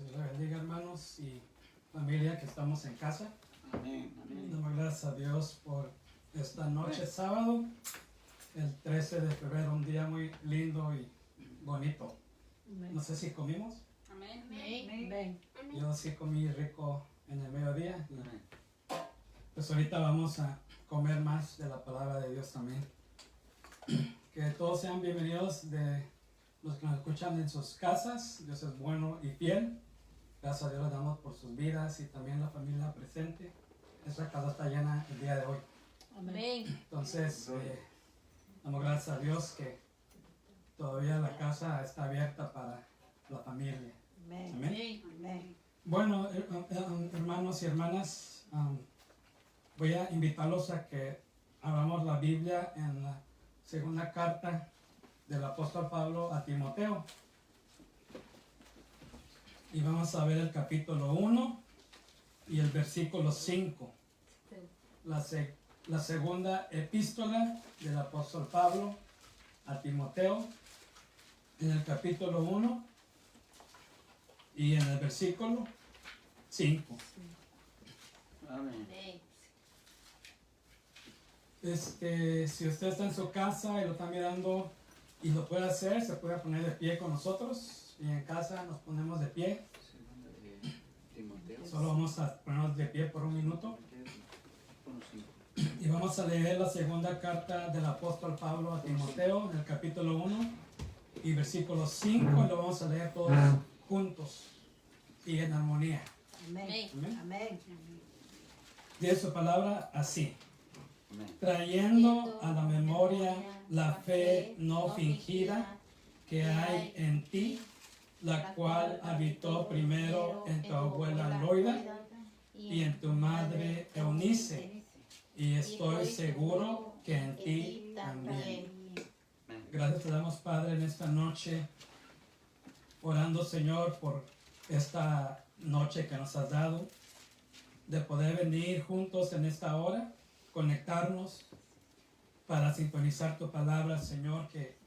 Dios les bendiga, hermanos y familia que estamos en casa. Amén, amén. Damos gracias a Dios por esta noche sábado, el 13 de febrero, un día muy lindo y bonito. No sé si comimos. Amén. Amén. Yo sí comí rico en el mediodía. Y Amén. pues ahorita vamos a comer más de la palabra de Dios también. Que todos sean bienvenidos de los que nos escuchan en sus casas. Dios es bueno y fiel. Gracias a Dios le damos por sus vidas y también la familia presente. Esta casa está llena el día de hoy. Amén. Entonces, damos gracias a Dios que todavía la casa está abierta para la familia. Amén. Amén. Bueno, hermanos y hermanas, voy a invitarlos a que abramos la Biblia en la segunda carta del apóstol Pablo a Timoteo. Y vamos a ver el capítulo 1 y el versículo 5. La segunda epístola del apóstol Pablo a Timoteo, en el capítulo 1 y en el versículo 5. Amén. Si usted está en su casa y lo está mirando y lo puede hacer, se puede poner de pie con nosotros. Y en casa nos ponemos de pie. Segunda de Timoteo. Solo vamos a ponernos de pie por un minuto. Uno, cinco. Y vamos a leer la segunda carta del apóstol Pablo a Timoteo, en el capítulo 1 y versículo 5. Y lo vamos a leer todos juntos y en armonía. Amén. Amén. Amén. Dice su palabra así: Amén. trayendo a la memoria la fe no fingida que hay en ti, la cual habitó primero en tu abuela Loida y en tu madre Eunice, y estoy seguro que en ti también. Gracias te damos, Padre, en esta noche, orando, Señor, por esta noche que nos has dado, de poder venir juntos en esta hora, conectarnos para sintonizar tu palabra, Señor, que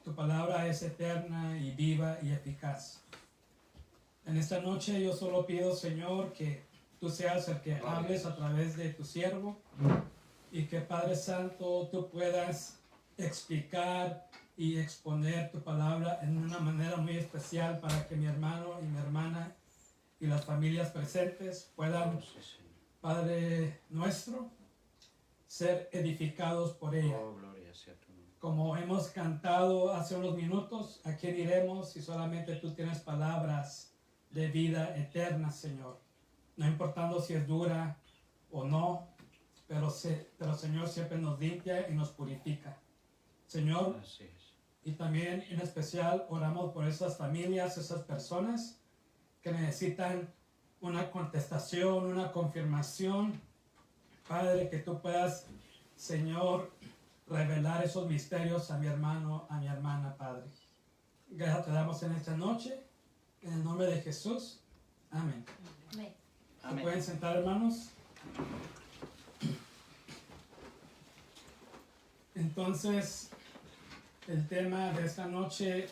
tu palabra es eterna y viva y eficaz. En esta noche yo solo pido, Señor, que tú seas el que hables a través de tu siervo y que, Padre Santo, tú puedas explicar y exponer tu palabra en una manera muy especial para que mi hermano y mi hermana y las familias presentes puedan, Padre nuestro, ser edificados por ella. Oh, gloria sea tu nombre. Como hemos cantado hace unos minutos, ¿a quién iremos si solamente tú tienes palabras de vida eterna, Señor? No importando si es dura o no, pero Señor siempre nos limpia y nos purifica. Señor, Así es. y también en especial oramos por esas familias, esas personas que necesitan una contestación, una confirmación. Padre, que tú puedas, Señor, revelar esos misterios a mi hermano, a mi hermana, Padre. Gracias te damos en esta noche, en el nombre de Jesús. Amén. Amén. ¿Se Amén. pueden sentar, hermanos? Entonces, el tema de esta noche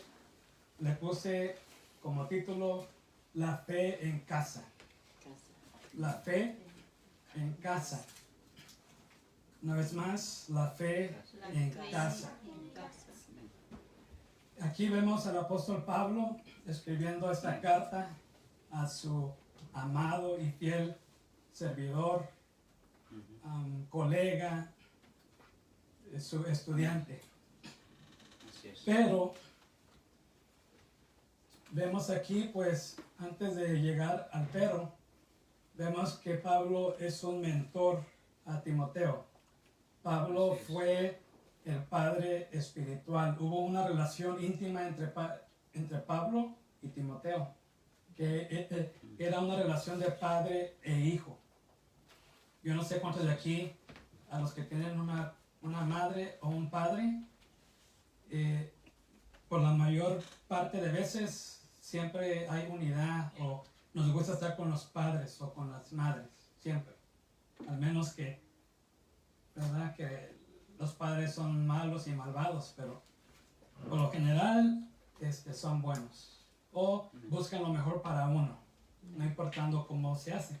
le puse como título La fe en casa. La fe en casa. Una vez más, la fe en casa. Aquí vemos al apóstol Pablo escribiendo esta carta a su amado y fiel servidor, colega, su estudiante. Así es. Pero vemos aquí, pues, antes de llegar al pero, vemos que Pablo es un mentor a Timoteo. Pablo Así es. fue el padre espiritual. Hubo una relación íntima entre Pablo y Timoteo, que era una relación de padre e hijo. Yo no sé cuántos de aquí, a los que tienen una madre o un padre, por la mayor parte de veces siempre hay unidad, o nos gusta estar con los padres o con las madres, siempre. Al menos que, ¿verdad?, que los padres son malos y malvados, pero por lo general son buenos. o buscan lo mejor para uno, no importando cómo se hace.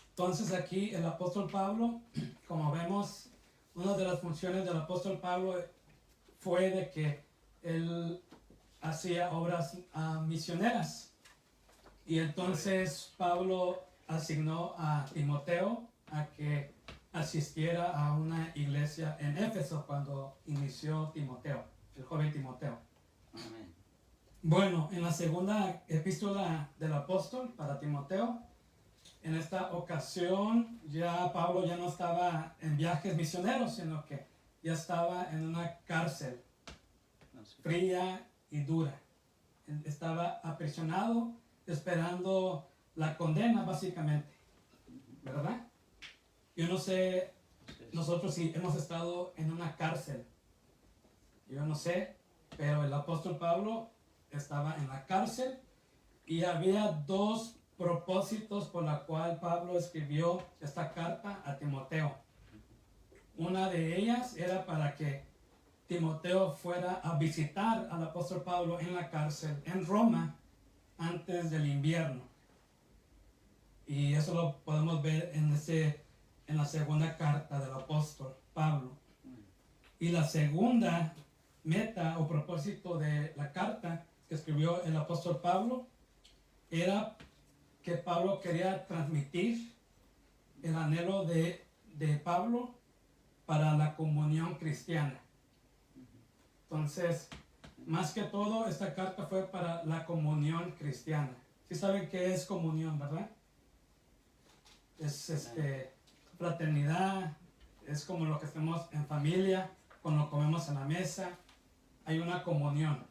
Entonces aquí el apóstol Pablo, como vemos, una de las funciones del apóstol Pablo fue de que él hacía obras misioneras. Y entonces Pablo asignó a Timoteo a que asistiera a una iglesia en Éfeso cuando inició Timoteo, el joven Timoteo. Amén. Bueno, en la segunda epístola del apóstol para Timoteo, en esta ocasión ya Pablo ya no estaba en viajes misioneros, sino que ya estaba en una cárcel Así es. fría y dura. Estaba aprisionado esperando la condena básicamente, ¿verdad? Yo no sé Así es. nosotros si hemos estado en una cárcel, yo no sé, pero el apóstol Pablo estaba en la cárcel y había dos propósitos por la cual Pablo escribió esta carta a Timoteo. Una de ellas era para que Timoteo fuera a visitar al apóstol Pablo en la cárcel en Roma antes del invierno. Y eso lo podemos ver en la segunda carta del apóstol Pablo. Y la segunda meta o propósito de la carta que escribió el apóstol Pablo era que Pablo quería transmitir el anhelo de Pablo para la comunión cristiana. Entonces, más que todo, esta carta fue para la comunión cristiana. ¿Sí saben qué es comunión, verdad? Es fraternidad, es como lo que estamos en familia, cuando comemos en la mesa, hay una comunión.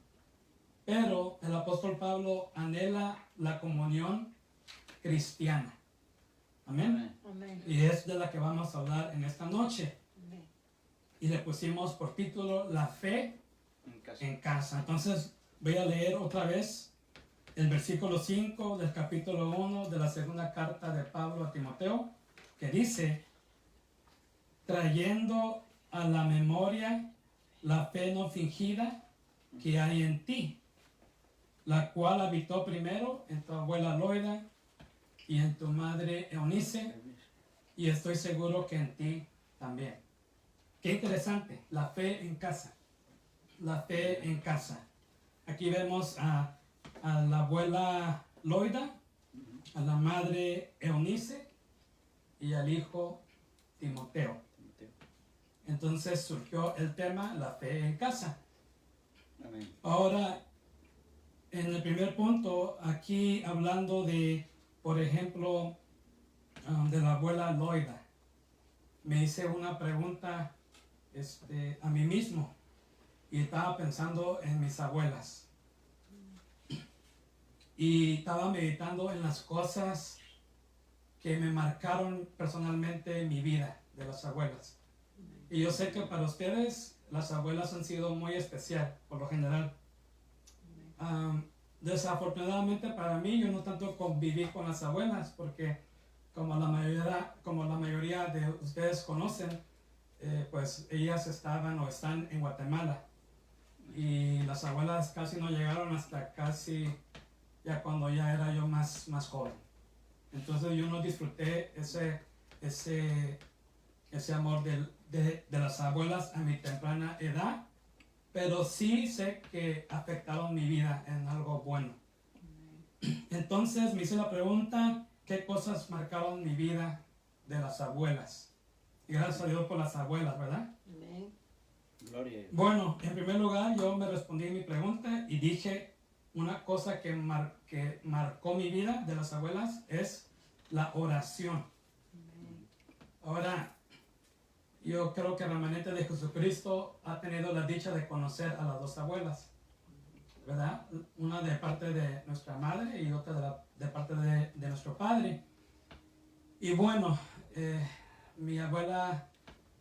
Pero el apóstol Pablo anhela la comunión cristiana. Amén. Amén. Y es de la que vamos a hablar en esta noche. Amén. Y le pusimos por título La fe En casa. en casa. Entonces voy a leer otra vez el versículo 5 del capítulo 1 de la segunda carta de Pablo a Timoteo, que dice: trayendo a la memoria la fe no fingida que hay en ti, la cual habitó primero en tu abuela Loida y en tu madre Eunice, y estoy seguro que en ti también. Qué interesante, la fe en casa. La fe en casa. Aquí vemos a la abuela Loida, a la madre Eunice y al hijo Timoteo. Timoteo. Entonces surgió el tema la fe en casa. Amén. Ahora, en el primer punto, aquí hablando de, por ejemplo, de la abuela Loida, me hice una pregunta a mí mismo y estaba pensando en mis abuelas. Y estaba meditando en las cosas que me marcaron personalmente en mi vida de las abuelas. Y yo sé que para ustedes las abuelas han sido muy especial, por lo general. Desafortunadamente para mí, yo no tanto conviví con las abuelas, porque como la mayoría de ustedes conocen, pues ellas estaban o están en Guatemala. Y las abuelas casi no llegaron hasta casi ya cuando ya era yo más joven. Entonces yo no disfruté ese amor de las abuelas a mi temprana edad, pero sí sé que afectaron mi vida en algo bueno. Entonces me hice la pregunta, ¿qué cosas marcaron mi vida de las abuelas? Y gracias a Dios por las abuelas, ¿verdad? Amén. Gloria a Dios. Bueno, en primer lugar yo me respondí mi pregunta y dije una cosa que marcó mi vida de las abuelas es la oración. Amén. Ahora, yo creo que el remanente de Jesucristo ha tenido la dicha de conocer a las dos abuelas, ¿verdad? Una de parte de nuestra madre y otra de parte de nuestro padre. Y bueno, mi abuela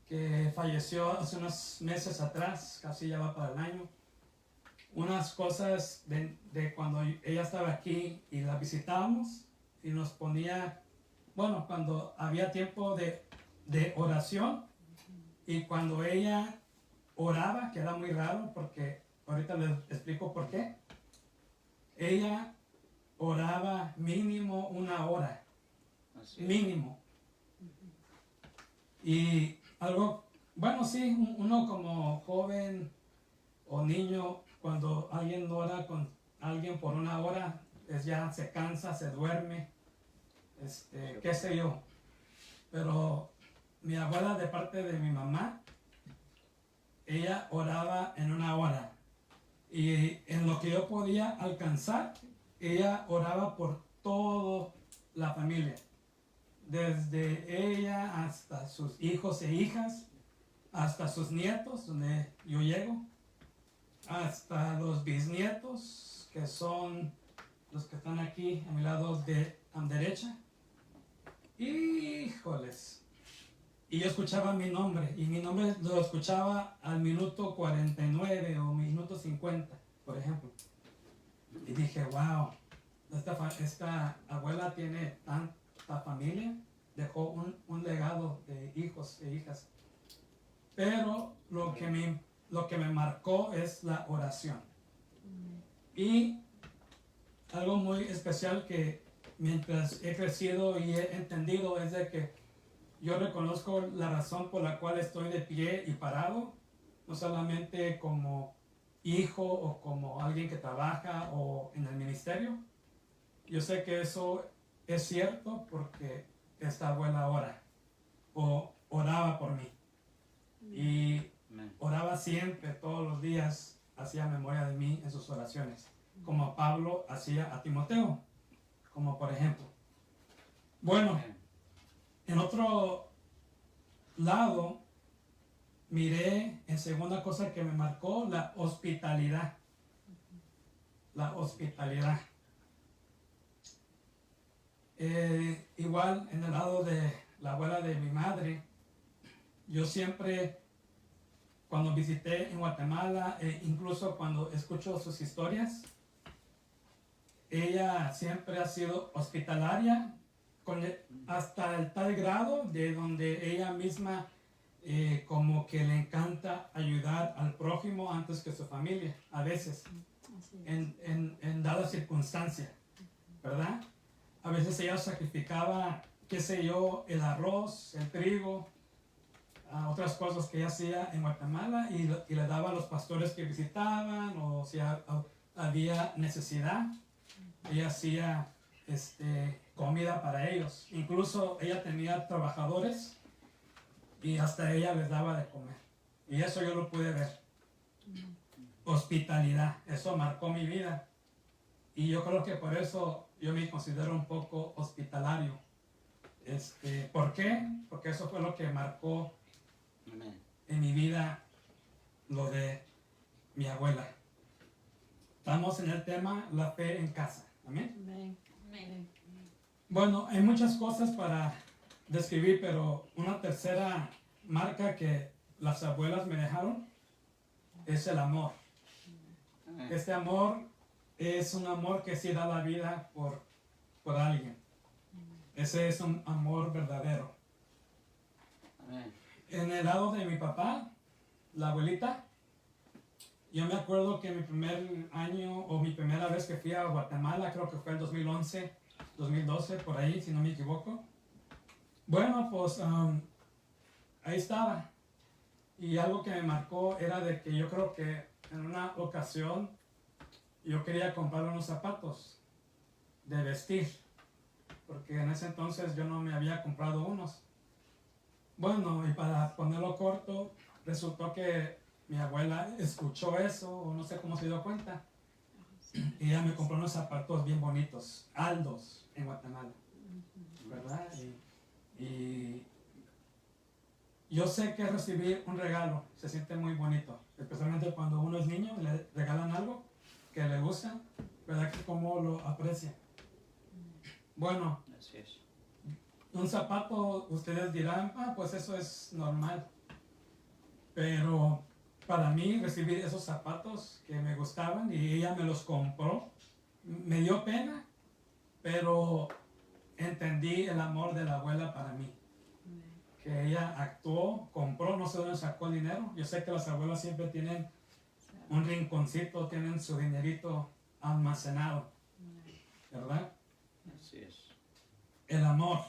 que falleció hace unos meses atrás, casi ya va para el año, unas cosas de cuando ella estaba aquí y la visitábamos y nos ponía, bueno, cuando había tiempo de oración y cuando ella oraba, que era muy raro porque ahorita les explico por qué, ella oraba mínimo 1 hora, Así es. mínimo. Y algo, bueno, sí, uno como joven o niño, cuando alguien ora con alguien por 1 hora, pues ya se cansa, se duerme, qué sé yo. Pero mi abuela, de parte de mi mamá, ella oraba en 1 hora. Y en lo que yo podía alcanzar, ella oraba por toda la familia. Desde ella hasta sus hijos e hijas, hasta sus nietos, donde yo llego, hasta los bisnietos, que son los que están aquí a mi lado de derecha. Híjoles. Y yo escuchaba mi nombre, y mi nombre lo escuchaba al minuto 49 o minuto 50, por ejemplo. Y dije, wow, esta abuela tiene tanta familia, dejó un legado de hijos e hijas. Pero lo que me marcó es la oración. Y algo muy especial que mientras he crecido y he entendido es de que yo reconozco la razón por la cual estoy de pie y parado, no solamente como hijo o como alguien que trabaja o en el ministerio. Yo sé que eso es cierto porque esta abuela oraba por mí. Y Amén. oraba siempre, todos los días, hacía memoria de mí en sus oraciones, como Pablo hacía a Timoteo, como por ejemplo. Bueno, Amén. en otro lado, miré en segunda cosa que me marcó, la hospitalidad. La hospitalidad. Igual en el lado de la abuela de mi madre, yo siempre, cuando visité en Guatemala, incluso cuando escucho sus historias, ella siempre ha sido hospitalaria, hasta el tal grado de donde ella misma como que le encanta ayudar al prójimo antes que su familia, a veces, en dadas circunstancias, ¿verdad? A veces ella sacrificaba, qué sé yo, el arroz, el trigo, otras cosas que ella hacía en Guatemala y le daba a los pastores que visitaban, o si había necesidad, ella hacía comida para ellos. Incluso ella tenía trabajadores y hasta ella les daba de comer. Y eso yo lo pude ver. Hospitalidad, eso marcó mi vida. Y yo creo que por eso yo me considero un poco hospitalario. ¿Por qué? Porque eso fue lo que marcó Amén. en mi vida lo de mi abuela. Estamos en el tema la fe en casa. Amén. Amén. Amén. Bueno, hay muchas cosas para describir, pero una tercera marca que las abuelas me dejaron es el amor. Amén. Este amor es un amor que sí da la vida por alguien. Ese es un amor verdadero. Amén. En el lado de mi papá, la abuelita, yo me acuerdo que mi primer año o mi primera vez que fui a Guatemala, creo que fue el 2011, 2012, por ahí, si no me equivoco. Bueno, pues ahí estaba. Y algo que me marcó era de que yo creo que en una ocasión yo quería comprar unos zapatos de vestir, porque en ese entonces yo no me había comprado unos. Bueno, y para ponerlo corto, resultó que mi abuela escuchó eso, o no sé cómo se dio cuenta, y ella me compró unos zapatos bien bonitos, Aldos, en Guatemala, ¿verdad? Y yo sé que recibir un regalo se siente muy bonito, especialmente cuando uno es niño y le regalan algo que le gusta, ¿verdad? Que cómo lo aprecia. Bueno, Así es. un zapato, ustedes dirán, pues eso es normal. Pero para mí recibir esos zapatos que me gustaban y ella me los compró, me dio pena, pero entendí el amor de la abuela para mí. Que ella actuó, compró, no sé dónde sacó el dinero. Yo sé que las abuelas siempre tienen un rinconcito, tienen su dinerito almacenado, ¿verdad? Así es. El amor,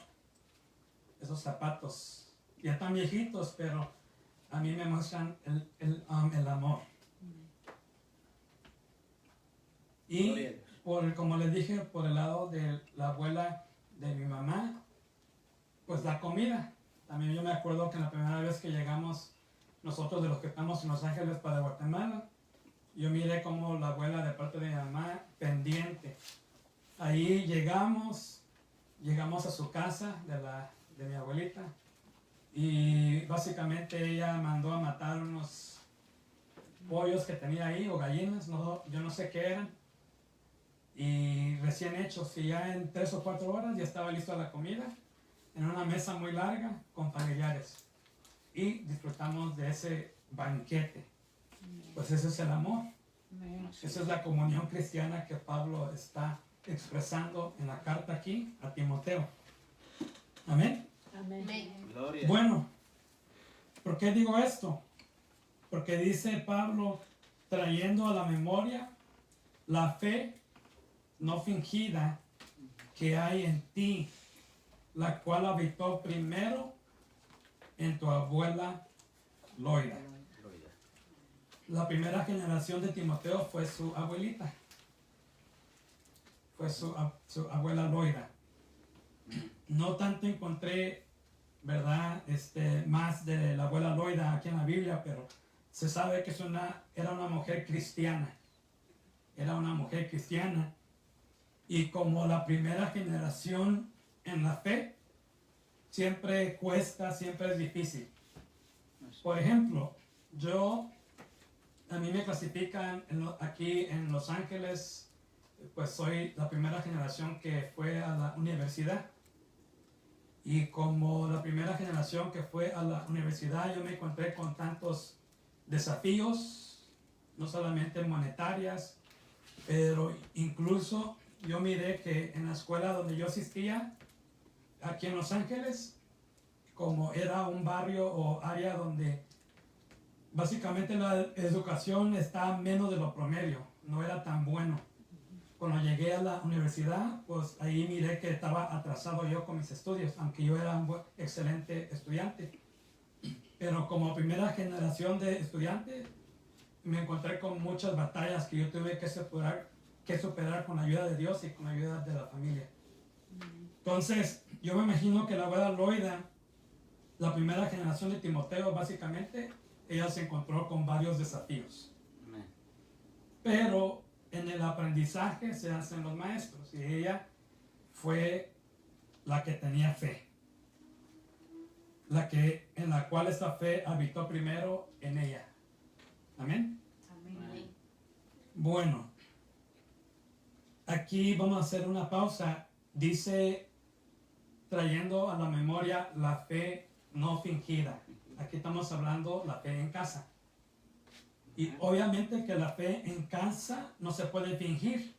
esos zapatos, ya están viejitos, pero a mí me muestran el amor. Y Gloria a Dios. como les dije, por el lado de la abuela de mi mamá, pues la comida. También yo me acuerdo que la primera vez que llegamos, nosotros de los que estamos en Los Ángeles para Guatemala, yo miré como la abuela de parte de mi mamá pendiente. Ahí llegamos a su casa de mi abuelita y básicamente ella mandó a matar unos pollos que tenía ahí o gallinas, yo no sé qué eran, y recién hechos, y ya en 3 o 4 horas ya estaba lista la comida en una mesa muy larga con familiares y disfrutamos de ese banquete. Pues ese es el amor, esa es la comunión cristiana que Pablo está expresando en la carta aquí a Timoteo. Amén. Amén. Gloria. Bueno, ¿por qué digo esto? Porque dice Pablo, trayendo a la memoria la fe no fingida que hay en ti, la cual habitó primero en tu abuela Loida. Gloria. La primera generación de Timoteo fue su abuelita, fue su abuela Loida. No tanto encontré, ¿verdad? Más de la abuela Loida aquí en la Biblia, pero se sabe que era una mujer cristiana. Era una mujer cristiana. Y como la primera generación en la fe, siempre cuesta, siempre es difícil. Por ejemplo, a mí me clasifican aquí en Los Ángeles, pues soy la primera generación que fue a la universidad. Y como la primera generación que fue a la universidad, yo me encontré con tantos desafíos, no solamente monetarias, pero incluso yo miré que en la escuela donde yo asistía, aquí en Los Ángeles, como era un barrio o área donde básicamente la educación está menos de lo promedio, no era tan bueno. Cuando llegué a la universidad, pues ahí miré que estaba atrasado yo con mis estudios, aunque yo era un excelente estudiante. Pero como primera generación de estudiantes, me encontré con muchas batallas que yo tuve que superar con la ayuda de Dios y con la ayuda de la familia. Entonces, yo me imagino que la abuela Loida, la primera generación de Timoteo, básicamente, ella se encontró con varios desafíos. Amén. Pero en el aprendizaje se hacen los maestros y ella fue la que tenía fe, en la cual esta fe habitó primero en ella. Amén. Amén. Bueno, aquí vamos a hacer una pausa. Dice, trayendo a la memoria la fe no fingida. Aquí estamos hablando la fe en casa. Y obviamente que la fe en casa no se puede fingir.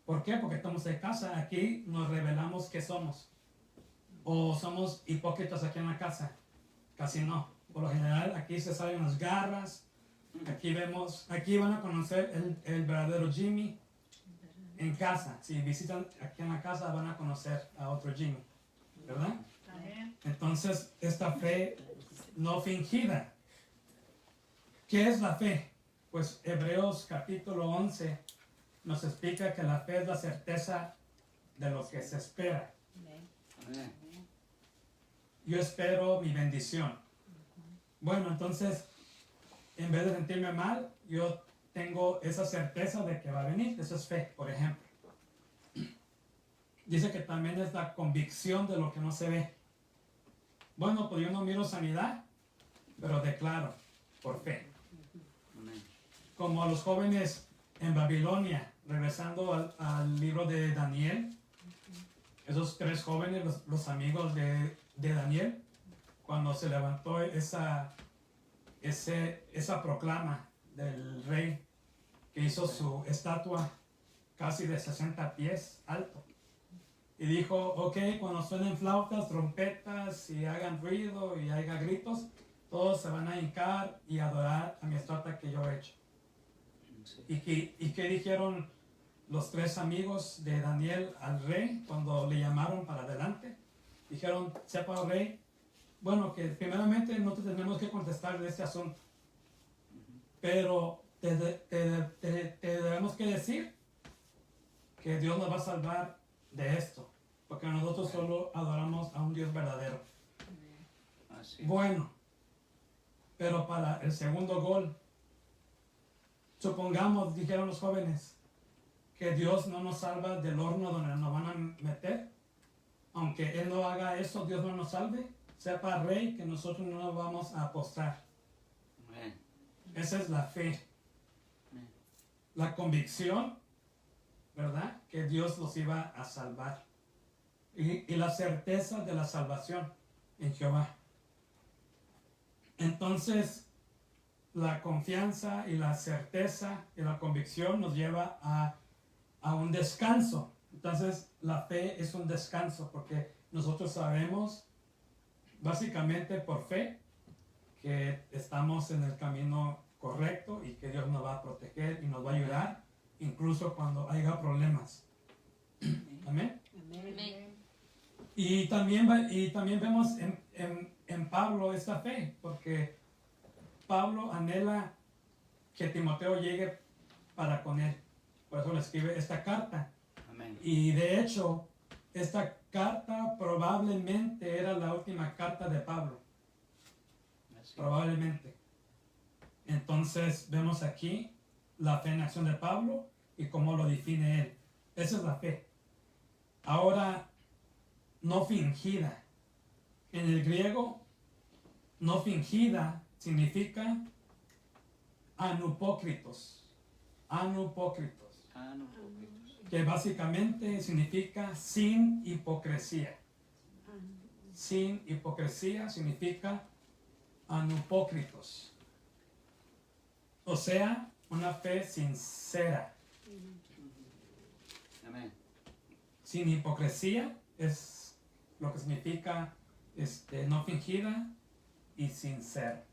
¿Por qué? Porque estamos en casa. Aquí nos revelamos que somos. ¿O somos hipócritas aquí en la casa? Casi no. Por lo general aquí se salen las garras. Aquí van a conocer el verdadero Jimmy en casa. Si visitan aquí en la casa van a conocer a otro Jimmy. ¿Verdad? Entonces, esta fe no fingida. ¿Qué es la fe? Pues Hebreos capítulo 11 nos explica que la fe es la certeza de lo que se espera. Amén. Yo espero mi bendición. Bueno, entonces, en vez de sentirme mal, yo tengo esa certeza de que va a venir. Eso es fe, por ejemplo. Dice que también es la convicción de lo que no se ve. Bueno, pues yo no miro sanidad, pero declaro por fe. Amén. Como a los jóvenes en Babilonia, regresando al libro de Daniel, esos 3 jóvenes, los amigos de Daniel, cuando se levantó esa proclama del rey que hizo su estatua casi de 60 pies alto. Y dijo, ok, cuando suenen flautas, trompetas y hagan ruido y haya gritos, todos se van a hincar y adorar a mi estatua que yo he hecho. Sí. ¿Y qué dijeron los 3 amigos de Daniel al rey cuando le llamaron para adelante? Dijeron, sepa rey, bueno, que primeramente no te tenemos que contestar de este asunto, pero te debemos que decir que Dios nos va a salvar de esto, porque nosotros solo adoramos a un Dios verdadero. Así es. Bueno, pero para el segundo gol, supongamos, dijeron los jóvenes, que Dios no nos salva del horno donde nos van a meter. Aunque Él no haga eso, Dios no nos salve. Sepa rey que nosotros no nos vamos a postrar. Amén. Esa es la fe. Amén. La convicción, ¿verdad? Que Dios los iba a salvar. Y la certeza de la salvación en Jehová. Entonces, la confianza y la certeza y la convicción nos lleva a un descanso. Entonces, la fe es un descanso porque nosotros sabemos, básicamente por fe, que estamos en el camino correcto y que Dios nos va a proteger y nos va a ayudar, incluso cuando haya problemas. Amén. Amén. Y también vemos en Pablo esta fe, porque Pablo anhela que Timoteo llegue para con él. Por eso le escribe esta carta. Amén. Y de hecho, esta carta probablemente era la última carta de Pablo. Así es. Probablemente. Entonces vemos aquí la fe en acción de Pablo y cómo lo define él. Esa es la fe. Ahora, no fingida. En el griego, no fingida significa anupócritos. Anupócritos. Ah, no, poquitos. Que básicamente significa sin hipocresía. Sin hipocresía significa anupócritos. O sea, una fe sincera. Amén. Sin hipocresía es lo que significa no fingida y sincera.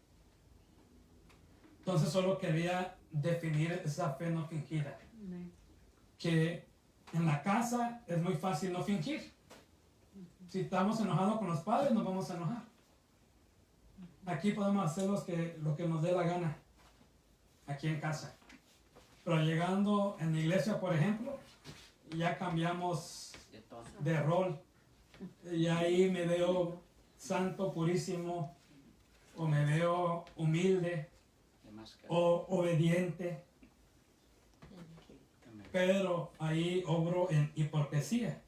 Entonces solo quería definir esa fe no fingida. Que en la casa es muy fácil no fingir. Si estamos enojados con los padres, nos vamos a enojar. Aquí podemos hacer lo que nos dé la gana, aquí en casa. Pero llegando en la iglesia, por ejemplo, ya cambiamos De todo. de rol. Y ahí me veo santo, purísimo, o me veo humilde, De máscara. o obediente. Amén. Pero ahí obro en hipocresía,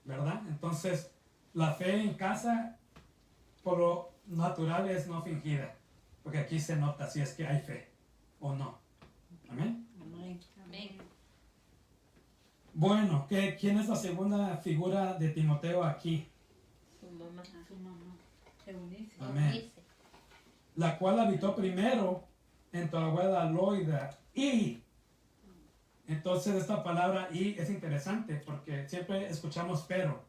¿verdad? Entonces, la fe en casa, por lo natural, es no fingida, porque aquí se nota si es que hay fe o no. Amén. Amén. Bueno, ¿quién es la segunda figura de Timoteo aquí? Su mamá. Eunice. Amén. Dice. La cual habitó primero en tu abuela Loida. Y entonces esta palabra y es interesante porque siempre escuchamos pero,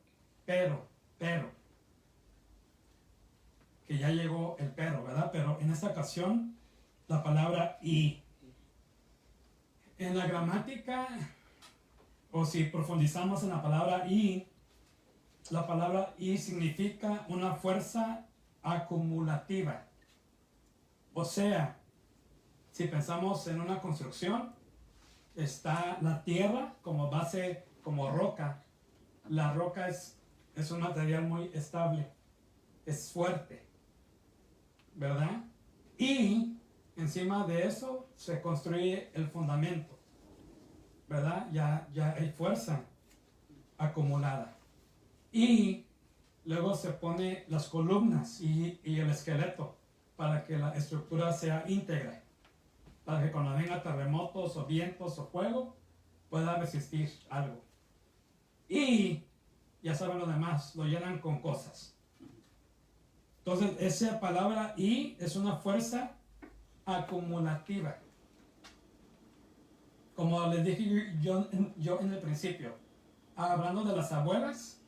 que ya llegó el pero, ¿verdad? Pero en esta ocasión la palabra y. En la gramática, o si profundizamos en la palabra y significa una fuerza acumulativa. O sea, si pensamos en una construcción, está la tierra como base, como roca. La roca es un material muy estable, es fuerte, ¿verdad? Y encima de eso se construye el fundamento, ¿verdad? Ya hay fuerza acumulada. Y luego se pone las columnas y el esqueleto para que la estructura sea íntegra, para que cuando venga terremotos o vientos o fuego pueda resistir algo. Y ya saben lo demás, lo llenan con cosas. Entonces esa palabra y es una fuerza acumulativa. Como les dije yo en el principio, hablando de las abuelas,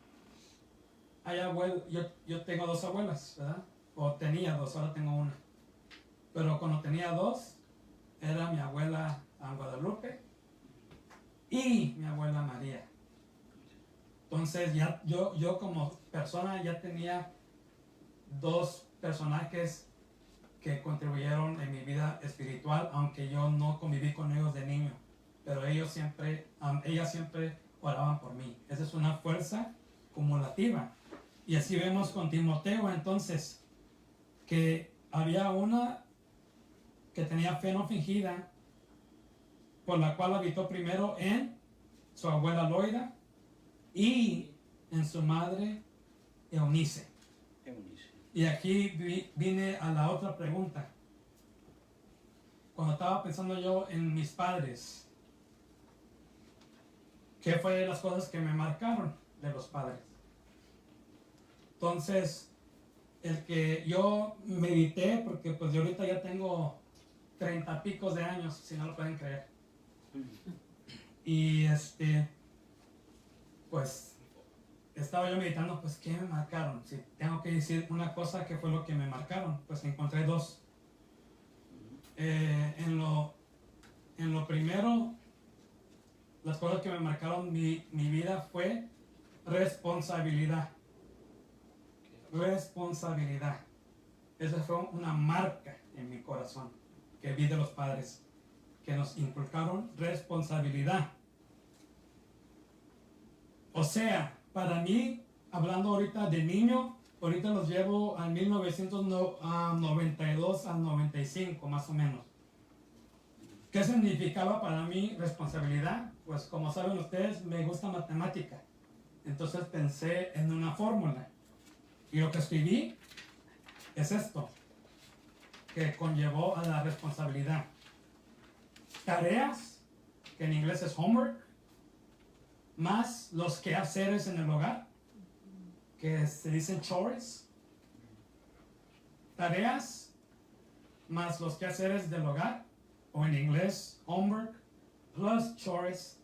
yo tengo 2 abuelas, ¿verdad? O tenía 2, ahora tengo una. Pero cuando tenía 2, era mi abuela Guadalupe y mi abuela María. Entonces ya yo como persona ya tenía dos personajes que contribuyeron en mi vida espiritual, aunque yo no conviví con ellos de niño, pero ellas siempre oraban por mí. Esa es una fuerza cumulativa. Y así vemos con Timoteo entonces, que había una que tenía fe no fingida, por la cual habitó primero en su abuela Loida y en su madre Eunice. Eunice. Y aquí vine a la otra pregunta. Cuando estaba pensando yo en mis padres, ¿qué fue de las cosas que me marcaron de los padres? Entonces, el que yo medité, porque pues yo ahorita ya tengo 30 picos de años, si no lo pueden creer. Y pues estaba yo meditando, pues ¿qué me marcaron? Si tengo que decir una cosa, ¿qué fue lo que me marcaron? Pues encontré dos. En lo primero, las cosas que me marcaron mi vida fue responsabilidad. Responsabilidad. Esa fue una marca en mi corazón que vi de los padres, que nos inculcaron responsabilidad. O sea, para mí, hablando ahorita de niño, ahorita los llevo al 1992 al 95 más o menos. ¿Qué significaba para mí responsabilidad? Pues como saben ustedes, me gusta matemática. Entonces pensé en una fórmula. Y lo que escribí es esto, que conllevó a la responsabilidad. Tareas, que en inglés es homework, más los quehaceres en el hogar, que se dicen chores. Tareas, más los quehaceres del hogar, o en inglés homework, plus chores,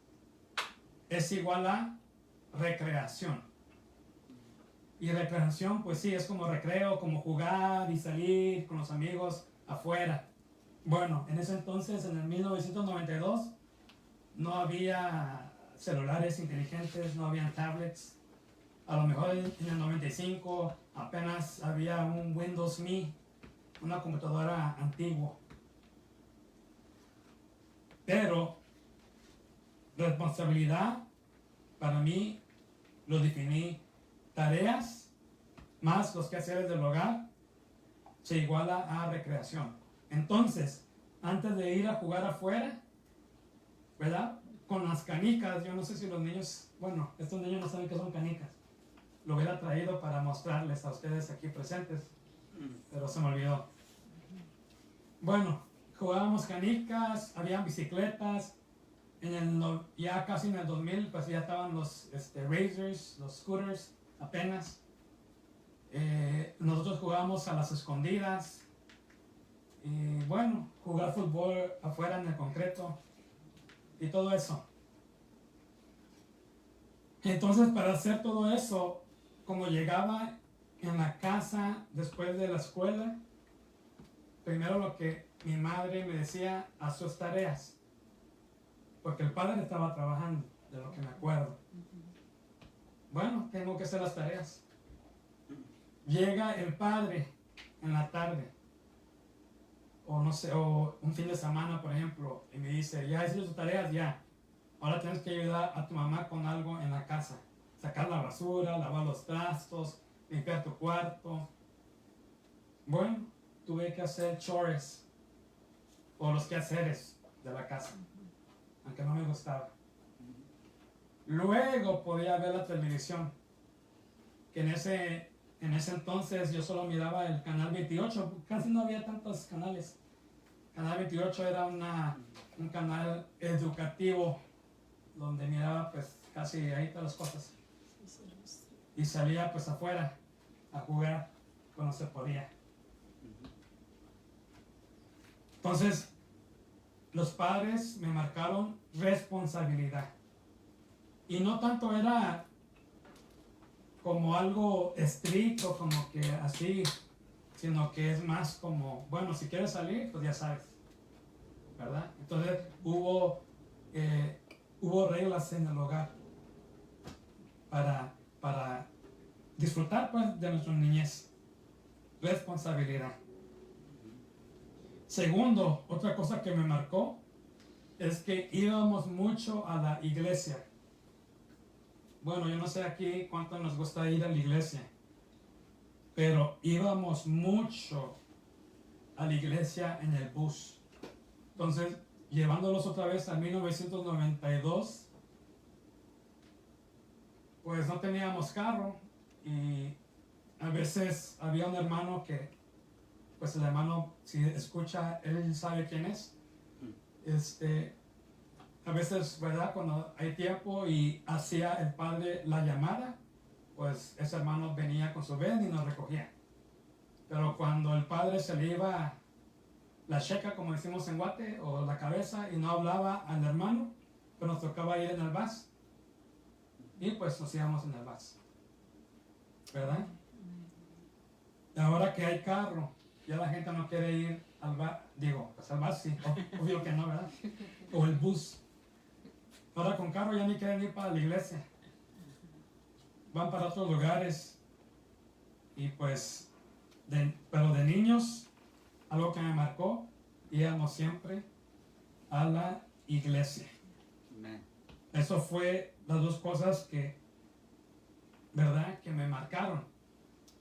es igual a recreación. Y recreación, pues sí, es como recreo, como jugar y salir con los amigos afuera. Bueno, en ese entonces, en el 1992, no había celulares inteligentes, no había tablets. A lo mejor en el 95 apenas había un Windows Me, una computadora antigua. Pero responsabilidad, para mí, lo definí: tareas más los quehaceres del hogar se iguala a recreación. Entonces, antes de ir a jugar afuera, ¿verdad? Con las canicas, yo no sé si los niños, bueno, estos niños no saben qué son canicas. Lo hubiera traído para mostrarles a ustedes aquí presentes, pero se me olvidó. Bueno, jugábamos canicas, habían bicicletas. Ya casi en el 2000, pues ya estaban los Razors, los scooters, apenas. Nosotros jugábamos a las escondidas. Y bueno, jugar fútbol afuera en el concreto. Y todo eso. Entonces, para hacer todo eso, como llegaba en la casa después de la escuela, primero lo que mi madre me decía: haz sus tareas. Porque el padre estaba trabajando, de lo que me acuerdo. Bueno, tengo que hacer las tareas. Llega el padre en la tarde, o no sé, o un fin de semana, por ejemplo, y me dice: ya hiciste tus tareas, ya. Ahora tienes que ayudar a tu mamá con algo en la casa. Sacar la basura, lavar los trastos, limpiar tu cuarto. Bueno, tuve que hacer chores, o los quehaceres de la casa, aunque no me gustaba. Luego podía ver la televisión, que en ese entonces yo solo miraba el canal 28, casi no había tantos canales. Canal 28 era un canal educativo, donde miraba pues casi ahí todas las cosas. Y salía pues afuera a jugar cuando se podía. Entonces, los padres me marcaron responsabilidad. Y no tanto era como algo estricto, como que así, sino que es más como, bueno, si quieres salir, pues ya sabes, ¿verdad? Entonces hubo reglas en el hogar para disfrutar pues de nuestra niñez. Responsabilidad. Segundo, otra cosa que me marcó es que íbamos mucho a la iglesia. Bueno, yo no sé aquí cuánto nos gusta ir a la iglesia, pero íbamos mucho a la iglesia en el bus. Entonces, llevándolos otra vez a 1992, pues no teníamos carro y a veces había un hermano que, pues el hermano, si escucha, él sabe quién es. A veces, ¿verdad? Cuando hay tiempo y hacía el padre la llamada, pues ese hermano venía con su ven y nos recogía. Pero cuando el padre se le iba la checa, como decimos en Guate, o la cabeza, y no hablaba al hermano, pues nos tocaba ir en el bus. Y pues nos íbamos en el bus, ¿verdad? Y ahora que hay carro, ya la gente no quiere ir al bus. Digo, pues al bus sí, obvio que no, ¿verdad? O el bus. Ahora con carro ya ni quieren ir para la iglesia. Van para otros lugares. Y pues, pero de niños, algo que me marcó, íbamos siempre a la iglesia. Amen. Eso fue las dos cosas que, ¿verdad?, que me marcaron.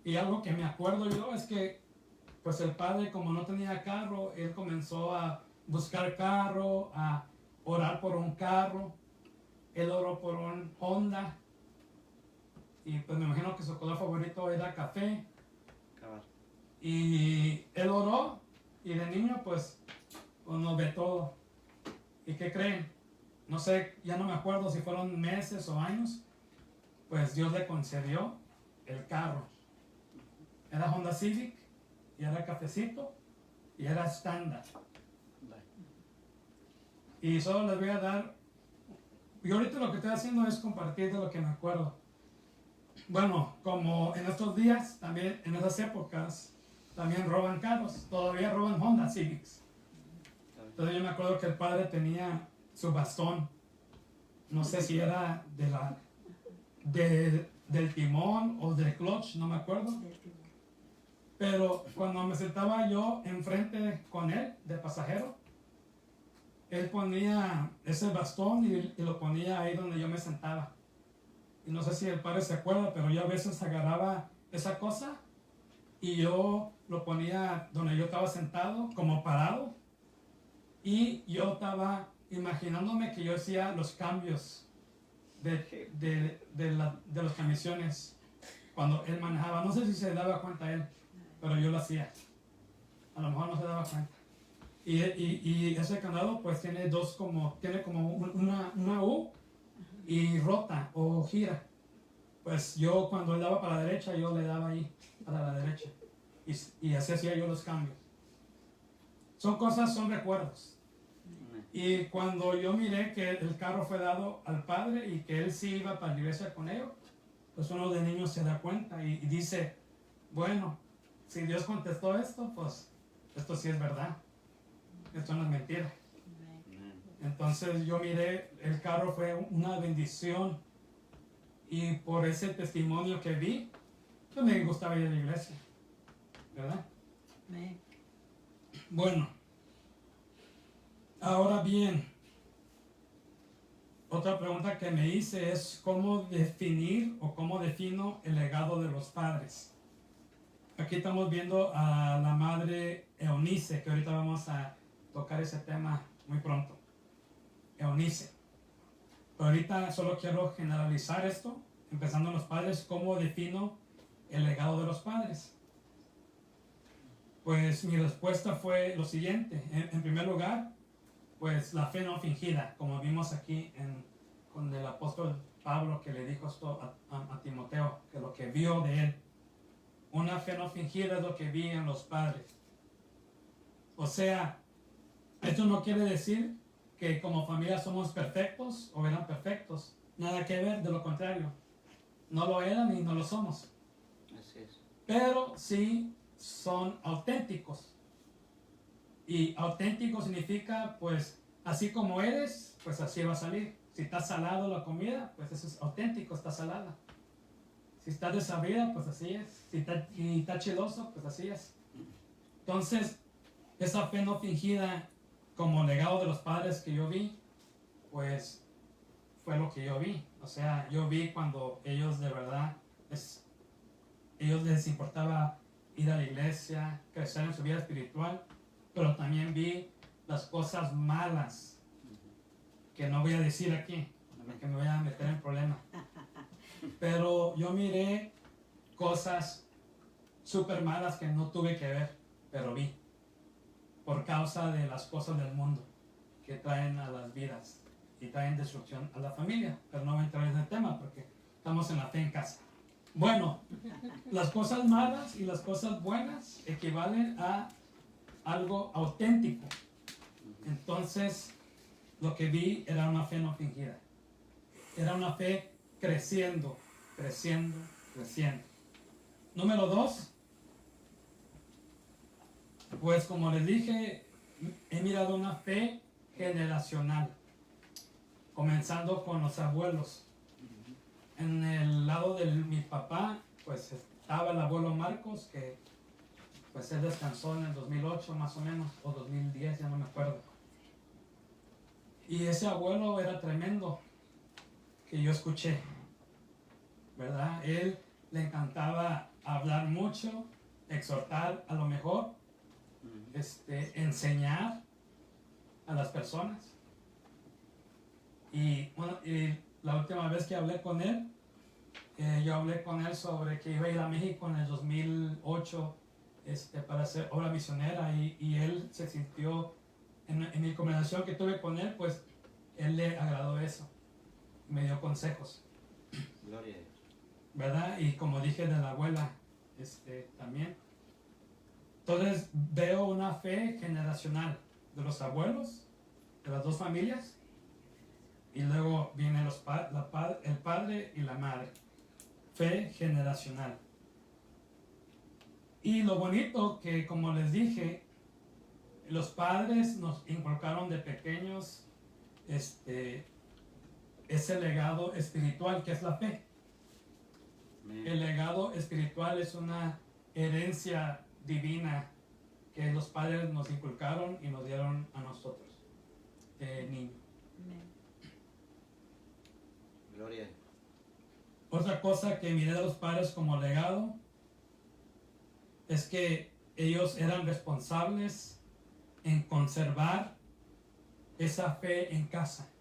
Y algo que me acuerdo yo es que, pues el padre, como no tenía carro, él comenzó a buscar carro, a orar por un carro. Él oró por un Honda. Y pues me imagino que su color favorito era café. Cabal. Y él oró. Y de niño, pues uno ve todo. ¿Y qué creen? No sé, ya no me acuerdo si fueron meses o años. Pues Dios le concedió el carro. Era Honda Civic. Y era cafecito. Y era estándar. Bye. Y solo les voy a dar. Y ahorita lo que estoy haciendo es compartir de lo que me acuerdo. Bueno, como en estos días, también en esas épocas, también roban carros. Todavía roban Honda Civics. Entonces yo me acuerdo que el padre tenía su bastón. No sé si era del timón o del clutch, no me acuerdo. Pero cuando me sentaba yo enfrente con él, de pasajero, él ponía ese bastón y lo ponía ahí donde yo me sentaba. Y no sé si el padre se acuerda, pero yo a veces agarraba esa cosa y yo lo ponía donde yo estaba sentado, como parado. Y yo estaba imaginándome que yo hacía los cambios de las transmisiones cuando él manejaba. No sé si se daba cuenta él, pero yo lo hacía. A lo mejor no se daba cuenta. Y ese candado pues tiene como una U y rota o gira. Pues yo cuando él daba para la derecha, yo le daba ahí para la derecha. Y así hacía yo los cambios. Son recuerdos. Amen. Y cuando yo miré que el carro fue dado al padre y que él sí iba para la iglesia con ellos, pues uno de niños se da cuenta y dice, bueno, si Dios contestó esto, pues esto sí es verdad. Esto no es mentira. Amen. Entonces yo miré, el carro fue una bendición. Y por ese testimonio que vi, pues me gustaba ir a la iglesia. ¿Verdad? Bueno, ahora bien, otra pregunta que me hice es cómo definir o cómo defino el legado de los padres. Aquí estamos viendo a la madre Eunice, que ahorita vamos a tocar ese tema muy pronto. Eunice. Pero ahorita solo quiero generalizar esto, empezando en los padres, cómo defino el legado de los padres. Pues mi respuesta fue lo siguiente. En primer lugar, pues la fe no fingida, como vimos aquí con el apóstol Pablo que le dijo esto a Timoteo, que lo que vio de él. Una fe no fingida es lo que vi en los padres. O sea, esto no quiere decir que como familia somos perfectos o eran perfectos. Nada que ver, de lo contrario. No lo eran y no lo somos. Así es. Pero sí son auténticos. Y auténtico significa, pues, así como eres, pues así va a salir. Si está salado la comida, pues eso es auténtico, está salada. Si está desabida, pues así es. Si está chiloso, pues así es. Entonces, esa fe no fingida como legado de los padres que yo vi, pues fue lo que yo vi. O sea, yo vi cuando ellos de verdad, ellos les importaba ir a la iglesia, crecer en su vida espiritual, pero también vi las cosas malas que no voy a decir aquí, porque me voy a meter en problemas. Pero yo miré cosas súper malas que no tuve que ver, pero vi, por causa de las cosas del mundo que traen a las vidas y traen destrucción a la familia. Pero no voy a entrar en ese tema porque estamos en la fe en casa. Bueno, las cosas malas y las cosas buenas equivalen a algo auténtico. Entonces, lo que vi era una fe no fingida. Era una fe creciendo, creciendo, creciendo. Número 2, pues como les dije, he mirado una fe generacional, comenzando con los abuelos. En el lado de mi papá, pues estaba el abuelo Marcos, que pues él descansó en el 2008 más o menos, o 2010, ya no me acuerdo. Y ese abuelo era tremendo, que yo escuché, ¿verdad? Él le encantaba hablar mucho, exhortar a lo mejor, enseñar a las personas. Y bueno, y la última vez que hablé con él, yo hablé con él sobre que iba a ir a México en el 2008 para hacer obra misionera, y él se sintió, en mi conversación que tuve con él, pues él le agradó eso, me dio consejos. Gloria a Dios. ¿Verdad? Y como dije de la abuela, también. Entonces veo una fe generacional de los abuelos, de las dos familias, y luego vienen el padre y la madre. Fe generacional. Y lo bonito que, como les dije, los padres nos inculcaron de pequeños ese legado espiritual que es la fe. El legado espiritual es una herencia divina que los padres nos inculcaron y nos dieron a nosotros de niño. Gloria a Dios. Otra cosa que miré de los padres como legado es que ellos eran responsables en conservar esa fe en casa.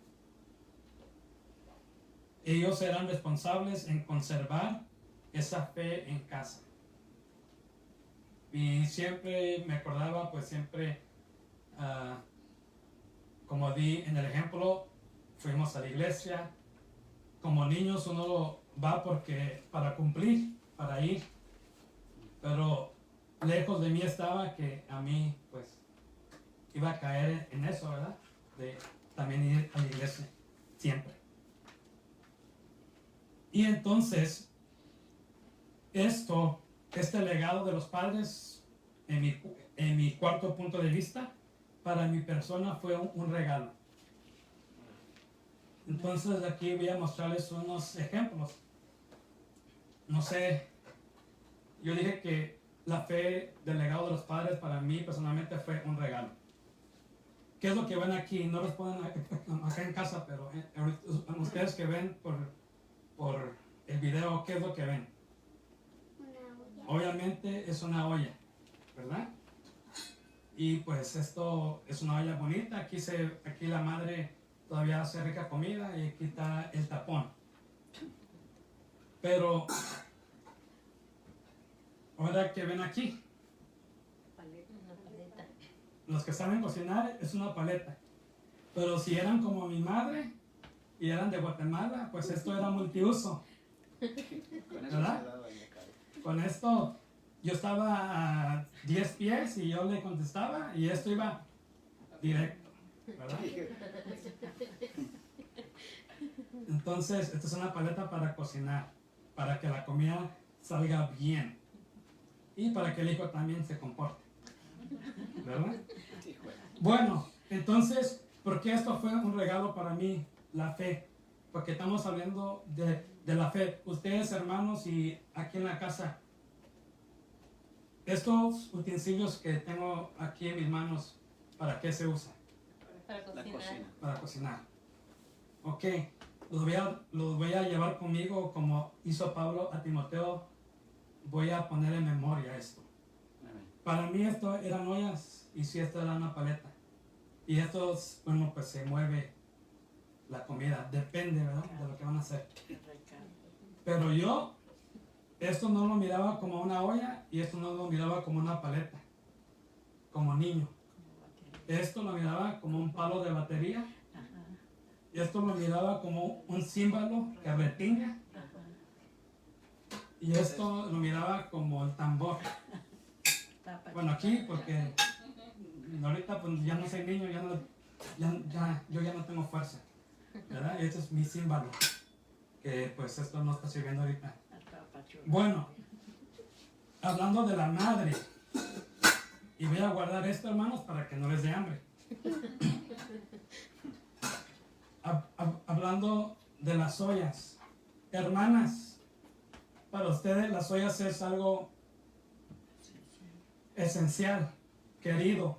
Ellos eran responsables en conservar esa fe en casa. Y siempre me acordaba, pues siempre, como di en el ejemplo, fuimos a la iglesia. Como niños uno va para cumplir, para ir. Pero lejos de mí estaba que a mí, pues, iba a caer en eso, ¿verdad? De también ir a la iglesia, siempre. Y entonces, este legado de los padres, en mi cuarto punto de vista, para mi persona fue un regalo. Entonces aquí voy a mostrarles unos ejemplos. No sé, yo dije que la fe del legado de los padres para mí personalmente fue un regalo. ¿Qué es lo que ven aquí? No responden acá en casa, pero ustedes que ven por el video, ¿qué es lo que ven? Una olla. Obviamente es una olla, ¿verdad? Y pues esto es una olla bonita. Aquí la madre todavía hace rica comida y aquí está el tapón. Pero ahora que ven aquí, Una paleta. los que saben cocinar es una paleta. Pero si eran como mi madre y eran de Guatemala, pues esto era multiuso. Con eso ¿Verdad? se daba en la cara. Con esto yo estaba a 10 pies y yo le contestaba y esto iba directo, ¿verdad? Entonces, esta es una paleta para cocinar, para que la comida salga bien y para que el hijo también se comporte, ¿verdad? Hijo Bueno, entonces, ¿por qué esto fue un regalo para mí? La fe. Porque estamos hablando de la fe. Ustedes, hermanos, y aquí en la casa, estos utensilios que tengo aquí en mis manos, ¿para qué se usan? Para La cocinar. cocina. Para cocinar. Ok, los voy a llevar conmigo como hizo Pablo a Timoteo. Voy a poner en memoria esto. Amén. Para mí esto eran ollas y si esto era una paleta. Y esto, bueno, pues se mueve la comida. Depende, ¿verdad? De lo que van a hacer. Pero yo, esto no lo miraba como una olla y esto no lo miraba como una paleta. Como niño. Esto lo miraba como un palo de batería. Y esto lo miraba como un címbalo que retinga. Y esto lo miraba como el tambor. Bueno, aquí porque ahorita pues ya no soy niño, yo ya no tengo fuerza, ¿verdad? Y este es mi címbalo, que pues esto no está sirviendo ahorita. Bueno, hablando de la madre, y voy a guardar esto, hermanos, para que no les dé hambre. Hablando de las ollas, hermanas, para ustedes las ollas es algo esencial, querido.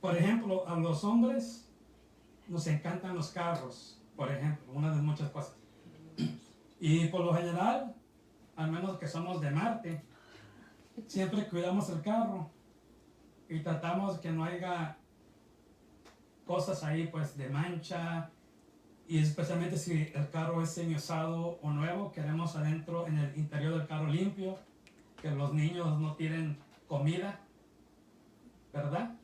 Por ejemplo, a los hombres nos encantan los carros, por ejemplo, una de muchas cosas. Y por lo general, al menos que somos de Marte, siempre cuidamos el carro y tratamos que no haya cosas ahí pues de mancha, y especialmente si el carro es semi-usado o nuevo, queremos adentro en el interior del carro limpio, que los niños no tiren comida, ¿verdad?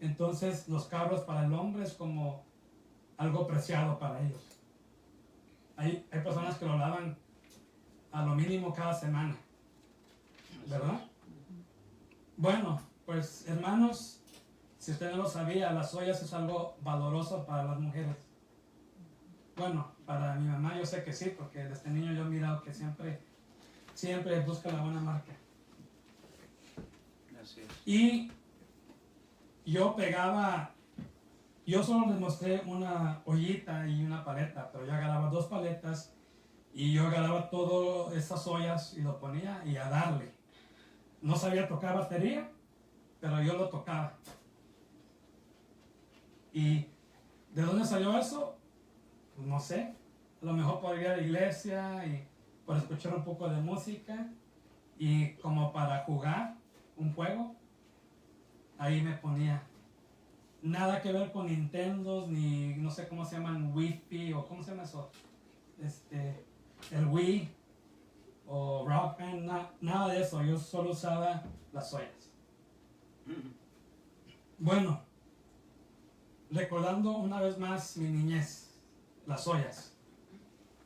Entonces los carros para el hombre es como algo preciado para ellos. Hay personas que lo lavan a lo mínimo cada semana, ¿verdad? Bueno, pues hermanos, si usted no lo sabía, las ollas es algo valoroso para las mujeres. Bueno, para mi mamá yo sé que sí, porque desde niño yo he mirado que siempre busca la buena marca. Así es. Y yo solo les mostré una ollita y una paleta, pero yo agarraba 2 paletas y yo agarraba todas esas ollas y lo ponía y a darle. No sabía tocar batería, pero yo lo tocaba. ¿Y de dónde salió eso? Pues no sé. A lo mejor por ir a la iglesia y por escuchar un poco de música y como para jugar un juego, ahí me ponía. Nada que ver con Nintendo, ni no sé cómo se llaman, Wi-Fi o cómo se llama eso, el Wii o Rock Band, nada de eso. Yo solo usaba las ollas. Bueno, recordando una vez más mi niñez, las ollas.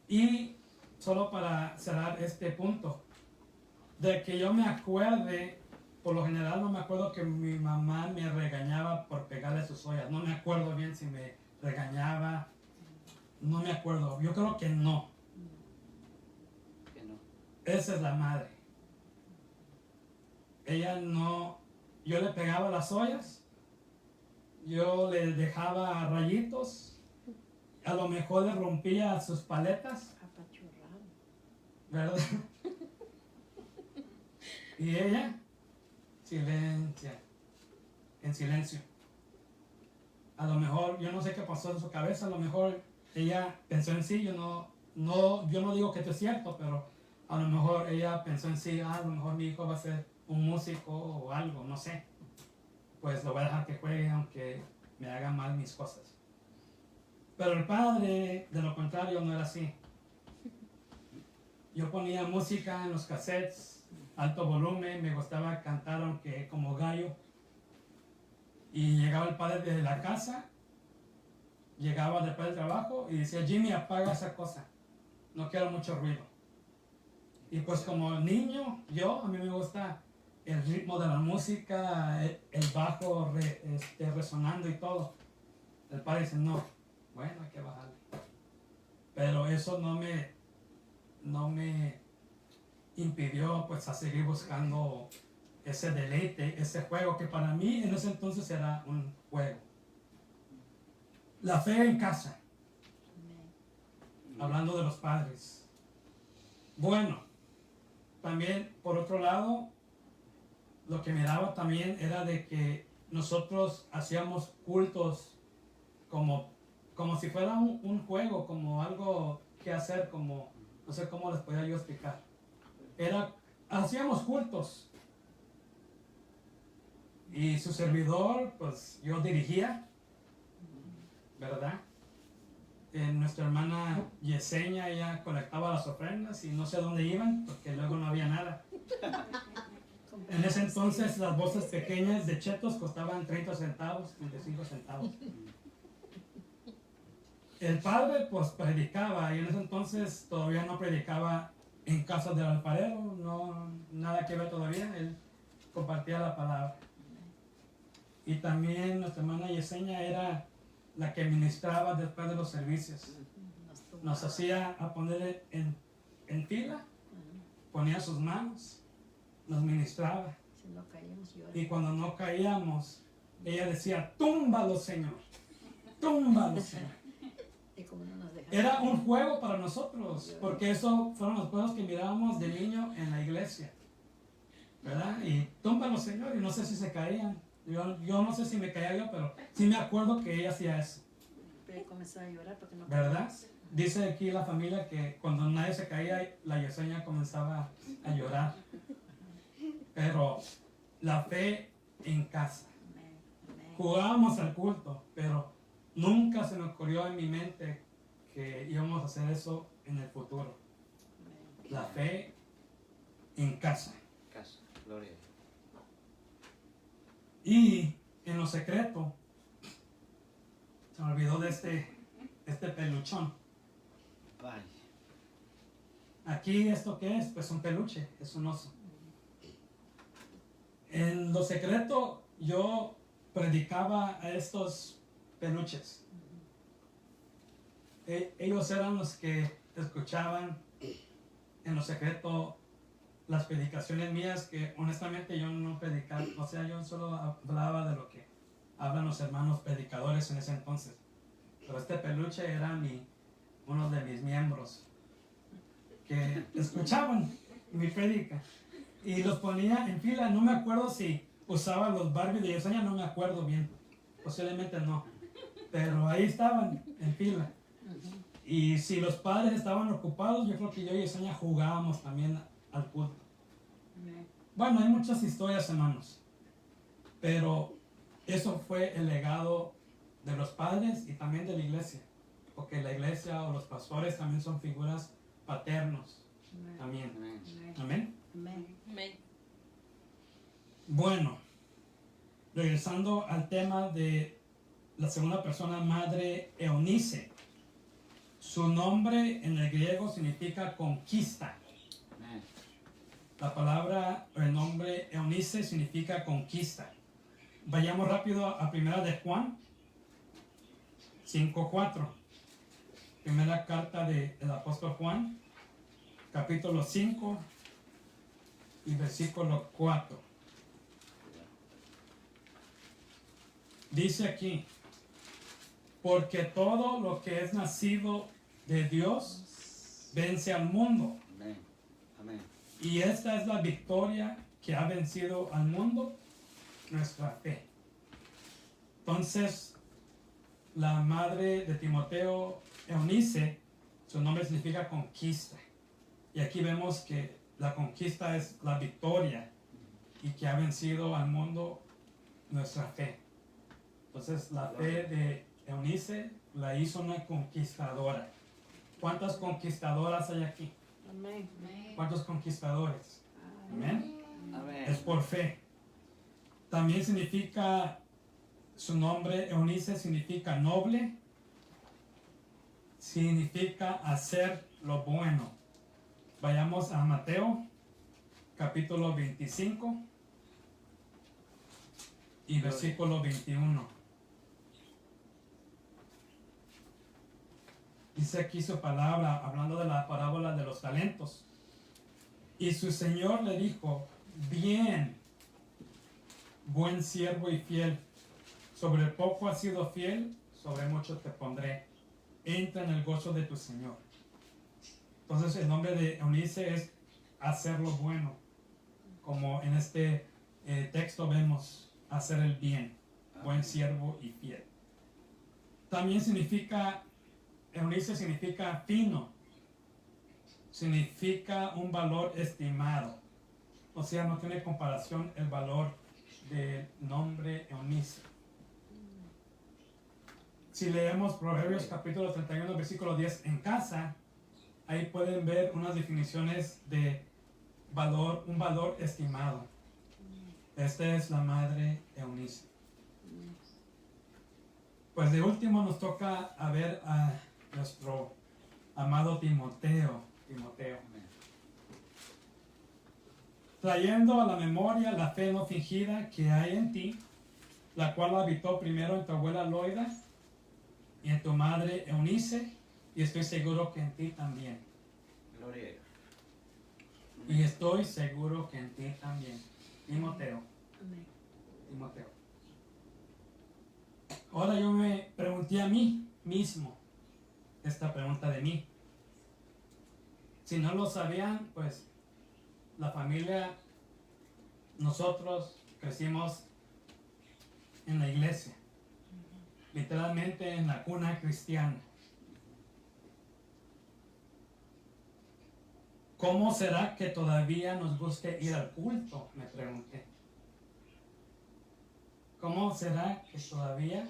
Y solo para cerrar este punto, de que yo me acuerde, por lo general no me acuerdo que mi mamá me regañaba por pegarle sus ollas. No me acuerdo bien si me regañaba, no me acuerdo. Yo creo que no. Que no. Esa es la madre. Ella no, yo le pegaba las ollas, yo le dejaba rayitos, a lo mejor le rompía sus paletas, ¿verdad? Y ella, en silencio. A lo mejor, yo no sé qué pasó en su cabeza, a lo mejor ella pensó en sí, yo no digo que esto es cierto, pero a lo mejor ella pensó en sí, a lo mejor mi hijo va a ser un músico o algo, no sé. Pues lo voy a dejar que juegue aunque me haga mal mis cosas. Pero el padre, de lo contrario, no era así. Yo ponía música en los cassettes, alto volumen, me gustaba cantar aunque como gallo. Y llegaba el padre de la casa, llegaba después del trabajo y decía, Jimmy, apaga esa cosa, no quiero mucho ruido. Y pues como niño, a mí me gusta el ritmo de la música, el bajo resonando y todo. El padre dice, no, bueno, hay que bajarle. Pero eso no me impidió pues a seguir buscando ese deleite, ese juego que para mí en ese entonces era un juego. La fe en casa, hablando de los padres. Bueno, también por otro lado, lo que miraba también era de que nosotros hacíamos cultos como si fuera un juego, como algo que hacer, como, no sé cómo les podía yo explicar. Hacíamos cultos. Y su servidor, pues yo dirigía, ¿verdad? Nuestra hermana Yesenia, ella colectaba las ofrendas y no sé dónde iban, porque luego no había nada. En ese entonces las bolsas pequeñas de chetos costaban 30 centavos, 35 centavos. El padre pues predicaba, y en ese entonces todavía no predicaba en casa del alfarero, no, nada que ver todavía, él compartía la palabra. Y también nuestra hermana Yesenia era la que ministraba después de los servicios. Nos hacía a poner en fila, ponía sus manos, nos ministraba. Si no caíamos, Y cuando no caíamos, ella decía, túmbalo, Señor, túmbalo, Señor. Y como no nos dejaban. Era un juego para nosotros, porque eso fueron los juegos que mirábamos de niño en la iglesia, ¿verdad? Y túmbalo, Señor, y no sé si se caían. Yo no sé si me caía yo, pero sí me acuerdo que ella hacía eso, Pero comenzó a llorar porque no ¿verdad? Dice aquí la familia que cuando nadie se caía, la Yesenia comenzaba a llorar. Pero la fe en casa. Jugábamos al culto, pero nunca se me ocurrió en mi mente que íbamos a hacer eso en el futuro. La fe en casa. Casa, gloria. Y en lo secreto, se me olvidó de este peluchón. Ay, Aquí, ¿esto qué es? Pues un peluche, es un oso. En lo secreto, yo predicaba a estos peluches. Ellos eran los que escuchaban en lo secreto las predicaciones mías, que honestamente yo no predicaba, o sea, yo solo hablaba de lo que hablan los hermanos predicadores en ese entonces. Pero este peluche era uno de mis miembros que escuchaban mi prédica y los ponía en fila. No me acuerdo si usaba los Barbie de Yesenia, no me acuerdo bien, posiblemente no, pero ahí estaban en fila. Y si los padres estaban ocupados, yo creo que yo y Yesenia jugábamos también al culto. Bueno, hay muchas historias, hermanos, pero eso fue el legado de los padres y también de la iglesia, porque la iglesia o los pastores también son figuras paternos también. amén. Amén. Bueno, regresando al tema de la segunda persona, madre Eunice. Su nombre en el griego significa conquista. Amén. La palabra o el nombre Eunice significa conquista. Vayamos rápido a primera de Juan 5:4. Primera carta del apóstol Juan, capítulo 5 y versículo 4. Dice aquí, porque todo lo que es nacido de Dios vence al mundo. Amén. Amén. Y esta es la victoria que ha vencido al mundo, nuestra fe. Entonces, la madre de Timoteo, Eunice, su nombre significa conquista. Y aquí vemos que la conquista es la victoria y que ha vencido al mundo nuestra fe. Entonces, la fe de Eunice la hizo una conquistadora. ¿Cuántas conquistadoras hay aquí? Amén. ¿Cuántos conquistadores? Amén. Amén. Es por fe. También significa, su nombre Eunice significa noble, significa hacer lo bueno. Vayamos a Mateo, capítulo 25 y versículo 21. Dice aquí su palabra, hablando de la parábola de los talentos. Y su señor le dijo, bien, buen siervo y fiel. Sobre poco has sido fiel, sobre mucho te pondré. Entra en el gozo de tu Señor. Entonces el nombre de Eunice es hacer lo bueno. Como en este texto vemos, hacer el bien. Buen siervo y fiel. También significa, Eunice significa fino. Significa un valor estimado. O sea, no tiene comparación el valor del nombre Eunice. Si leemos Proverbios capítulo 31, versículo 10 en casa, ahí pueden ver unas definiciones de valor, un valor estimado. Esta es la madre Eunice. Pues de último nos toca a ver a nuestro amado Timoteo. Trayendo a la memoria la fe no fingida que hay en ti, la cual habitó primero en tu abuela Loida y en tu madre Eunice, y estoy seguro que en ti también. Gloria a Dios. Y estoy seguro que en ti también. Timoteo. Amén. Timoteo. Ahora yo me pregunté a mí mismo esta pregunta de mí. Si no lo sabían, pues la familia, nosotros crecimos en la iglesia, literalmente en la cuna cristiana. ¿Cómo será que todavía nos guste ir al culto? Me pregunté. ¿Cómo será que todavía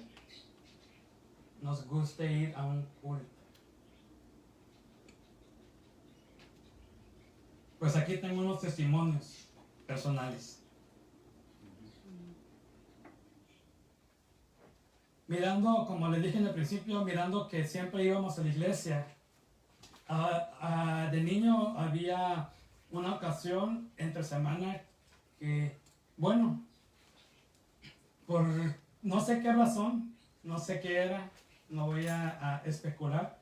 nos guste ir a un culto? Pues aquí tengo unos testimonios personales. Mirando, como les dije en el principio, mirando que siempre íbamos a la iglesia. De niño había una ocasión entre semana que, bueno, por no sé qué razón, no sé qué era, no voy a especular,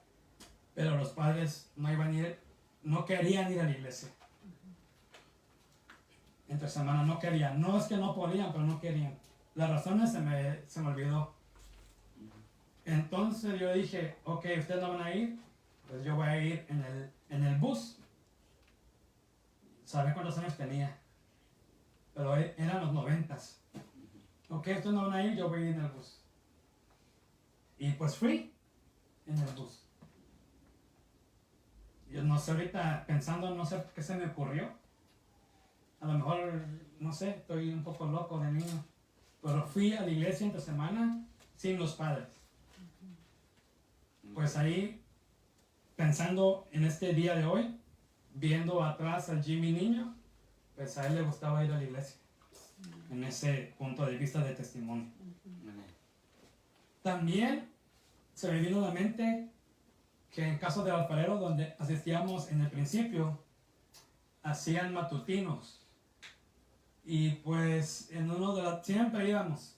pero los padres no iban a ir, no querían ir a la iglesia. Entre semana no querían, no es que no podían, pero no querían. Las razones se me olvidó. Entonces yo dije, ok, ustedes no van a ir, pues yo voy a ir en el bus. ¿Sabe cuántos años tenía? Pero eran los 90s. Ok, ustedes no van a ir, yo voy a ir en el bus. Y pues fui en el bus. Yo no sé, ahorita pensando, no sé qué se me ocurrió. A lo mejor, no sé, estoy un poco loco de niño. Pero fui a la iglesia entre semana sin los padres. Pues ahí, pensando en este día de hoy, viendo atrás al Jimmy niño, pues a él le gustaba ir a la iglesia. En ese punto de vista de testimonio. También se me vino a la mente que en caso de alfarero, donde asistíamos en el principio, hacían matutinos. Y pues en uno de los siempre íbamos.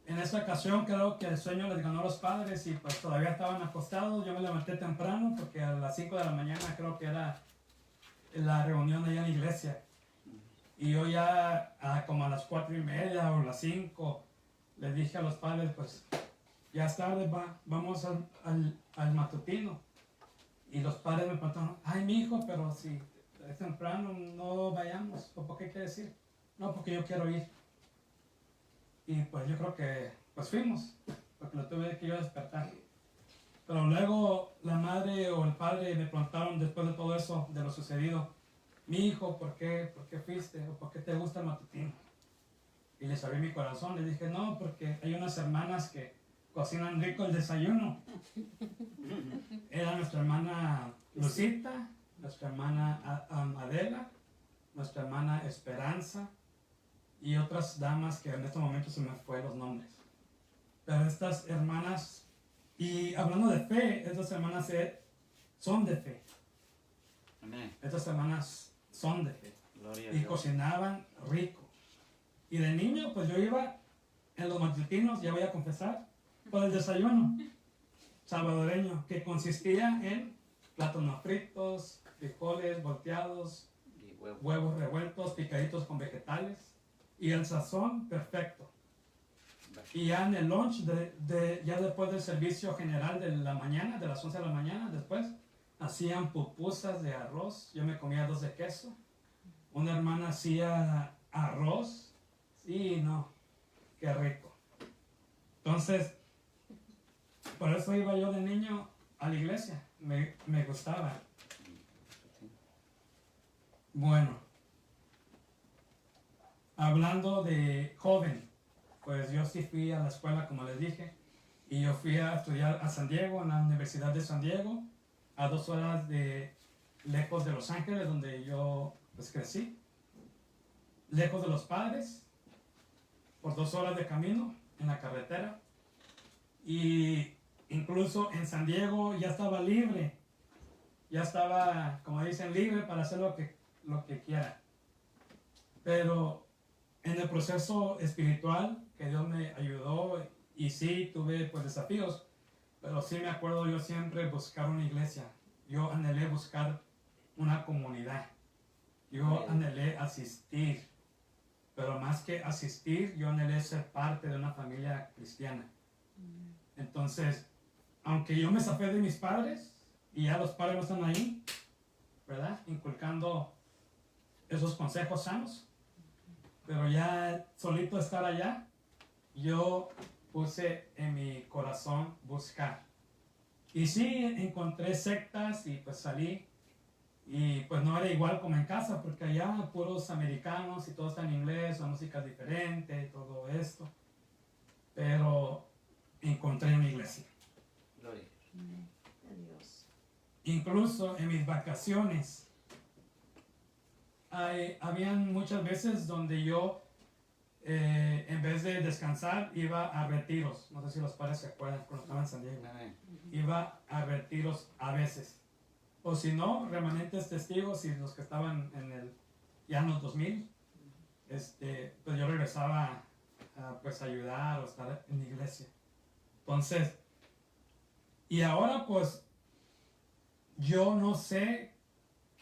En esta ocasión creo que el sueño les ganó a los padres y pues todavía estaban acostados. Yo me levanté temprano porque a las 5 de la mañana creo que era la reunión allá en la iglesia. Y yo ya como a las 4:30 o las 5 les dije a los padres, pues ya es tarde, vamos al matutino. Y los padres me preguntaron, ay mi hijo, pero si es temprano no vayamos. ¿O por qué quiere decir? No, porque yo quiero ir. Y pues yo creo que pues fuimos, porque lo tuve que yo despertar. Pero luego la madre o el padre me preguntaron después de todo eso, de lo sucedido, mi hijo, ¿por qué fuiste? ¿O por qué te gusta el matutino? Y les abrí mi corazón, les dije, no, porque hay unas hermanas que cocinan rico el desayuno. Era nuestra hermana Lucita, nuestra hermana Adela, nuestra hermana Esperanza y otras damas que en este momento se me fue los nombres. Pero estas hermanas, y hablando de fe, estas hermanas son de fe. Amén. Estas hermanas son de fe. Gloria a Y Dios. cocinaban rico. Y de niño, pues yo iba en los matutinos, ya voy a confesar, por el desayuno salvadoreño, que consistía en plátanos fritos, frijoles volteados, Y huevo. huevos revueltos, picaditos con vegetales y el sazón perfecto. Y ya en el lunch, ya después del servicio general de la mañana, de las 11 de la mañana, después, hacían pupusas de arroz. Yo me comía 2 de queso. Una hermana hacía arroz. Sí, no, qué rico. Entonces, por eso iba yo de niño a la iglesia. Me gustaba. Bueno, hablando de joven, pues yo sí fui a la escuela, como les dije, y yo fui a estudiar a San Diego, en la Universidad de San Diego, a 2 horas lejos de Los Ángeles, donde yo pues crecí, lejos de los padres, por 2 horas de camino en la carretera, y incluso en San Diego ya estaba libre, ya estaba, como dicen, libre para hacer lo que quiera. Pero en el proceso espiritual que Dios me ayudó, y sí tuve pues desafíos, pero sí me acuerdo yo siempre buscar una iglesia. Yo anhelé buscar una comunidad. Yo anhelé asistir. Pero más que asistir, yo anhelé ser parte de una familia cristiana. Entonces, aunque yo me zafé de mis padres, y ya los padres no están ahí, ¿verdad? Inculcando esos consejos sanos. Pero ya solito estar allá, yo puse en mi corazón buscar. Y sí, encontré sectas y pues salí. Y pues no era igual como en casa, porque allá puros americanos y todo está en inglés, la música es diferente y todo esto. Pero encontré una iglesia. Gloria. Adiós. Incluso en mis vacaciones, habían muchas veces donde yo, en vez de descansar, iba a retiros. No sé si los padres se acuerdan cuando estaba en San Diego. Amén. Iba a retiros a veces. O si no, remanentes testigos y los que estaban ya en los 2000, pues yo regresaba a pues ayudar o estar en la iglesia. Entonces, y ahora pues yo no sé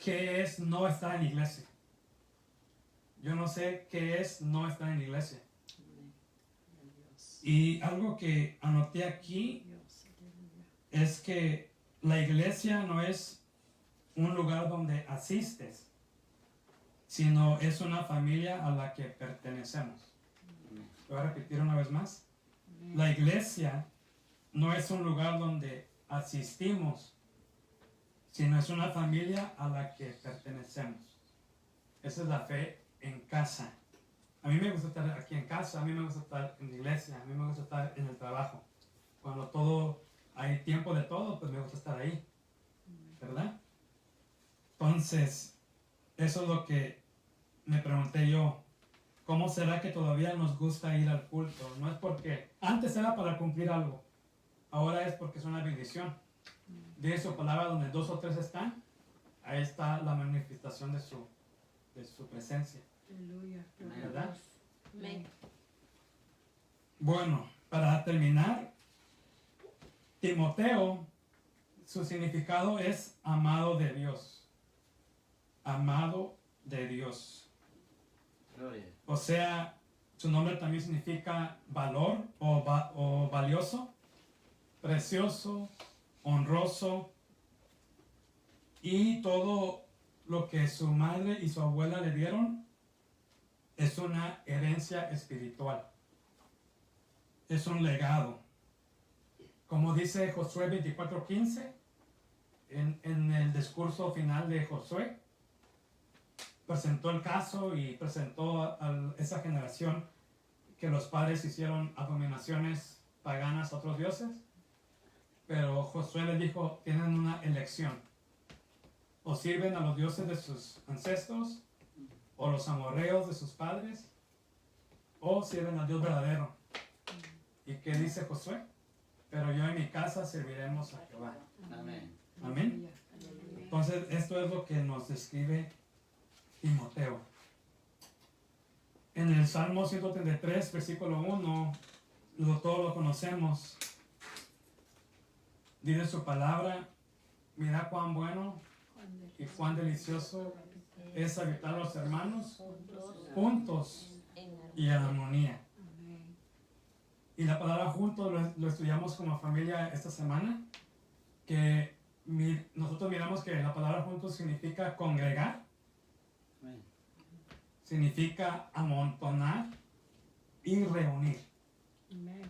qué es no estar en la iglesia. Yo no sé qué es no estar en la iglesia. Adiós. Y algo que anoté aquí Adiós. es que la iglesia no es un lugar donde asistes, sino es una familia a la que pertenecemos. Lo voy a repetir una vez más. La iglesia no es un lugar donde asistimos, sino es una familia a la que pertenecemos. Esa es la fe en casa. A mí me gusta estar aquí en casa, a mí me gusta estar en la iglesia, a mí me gusta estar en el trabajo. Cuando hay tiempo de todo, pues me gusta estar ahí, ¿verdad? Entonces, eso es lo que me pregunté yo. ¿Cómo será que todavía nos gusta ir al culto? No es porque antes era para cumplir algo, ahora es porque es una bendición. Dice su palabra, donde 2 o 3 están, ahí está la manifestación de su presencia. Aleluya. ¿Verdad? Amén. Bueno, para terminar, Timoteo, su significado es amado de Dios. Amado de Dios. Gloria. O sea, su nombre también significa valor o valioso, precioso, honroso, y todo lo que su madre y su abuela le dieron es una herencia espiritual. Es un legado. Como dice Josué 24:15, en el discurso final de Josué, presentó el caso y presentó a esa generación que los padres hicieron abominaciones paganas a otros dioses. Pero Josué les dijo, tienen una elección. O sirven a los dioses de sus ancestros, o los amorreos de sus padres, o sirven al Dios verdadero. ¿Y qué dice Josué? Pero yo en mi casa serviremos a Jehová. Amén. Amén. Entonces, esto es lo que nos describe Timoteo. En el Salmo 133, versículo 1, todos lo conocemos. Dice su palabra, mira cuán bueno y cuán delicioso es habitar los hermanos juntos y en armonía. Amén. Y la palabra juntos lo estudiamos como familia esta semana, que nosotros miramos que la palabra juntos significa congregar, Amén. significa amontonar y reunir. Amén.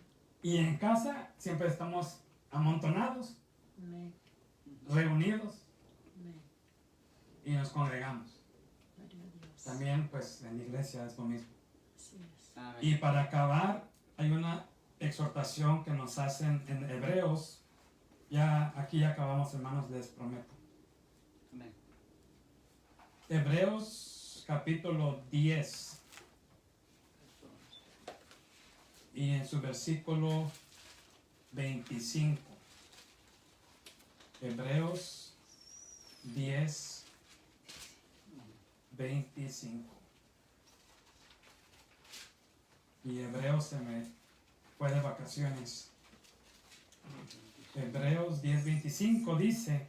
Y en casa siempre estamos amontonados, Amén. reunidos Amén. y nos congregamos. Gloria a Dios. También pues en la iglesia es lo mismo. Así es. Amén. Y para acabar hay una exhortación que nos hacen en Hebreos. Ya aquí ya acabamos, hermanos, les prometo. Amén. Hebreos capítulo 10 y en su versículo 25. Hebreos 10, 25. Y Hebreos se me fue de vacaciones. Hebreos 10:25 dice,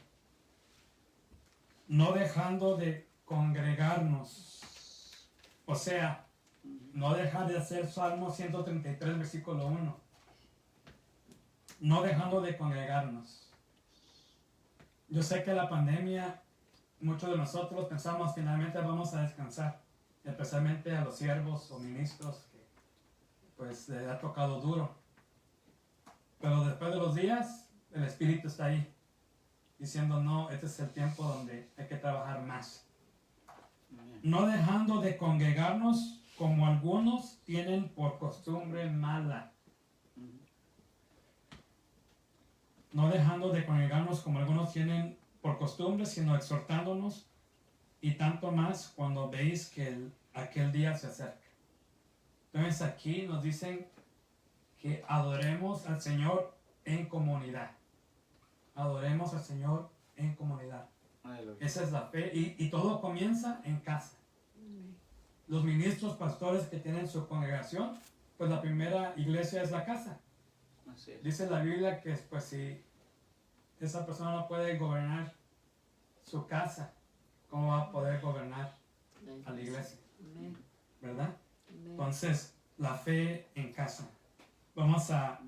no dejando de congregarnos, o sea, no dejar de hacer Salmo 133, versículo 1, no dejando de congregarnos. Yo sé que la pandemia, muchos de nosotros pensamos finalmente vamos a descansar, especialmente a los siervos o ministros que pues les ha tocado duro. Pero después de los días, el Espíritu está ahí, diciendo, no, este es el tiempo donde hay que trabajar más. Amén. No dejando de congregarnos como algunos tienen por costumbre mala. No dejando de congregarnos como algunos tienen por costumbre, sino exhortándonos, y tanto más cuando veis que aquel día se acerca. Entonces aquí nos dicen que adoremos al Señor en comunidad. Adoremos al Señor en comunidad. Aleluya. Esa es la fe y todo comienza en casa. Amén. Los ministros, pastores que tienen su congregación, pues la primera iglesia es la casa. Así es. Dice la Biblia que pues si esa persona no puede gobernar su casa, ¿cómo va a poder gobernar a la iglesia? Amén. ¿Verdad? Amén. Entonces, la fe en casa. Vamos a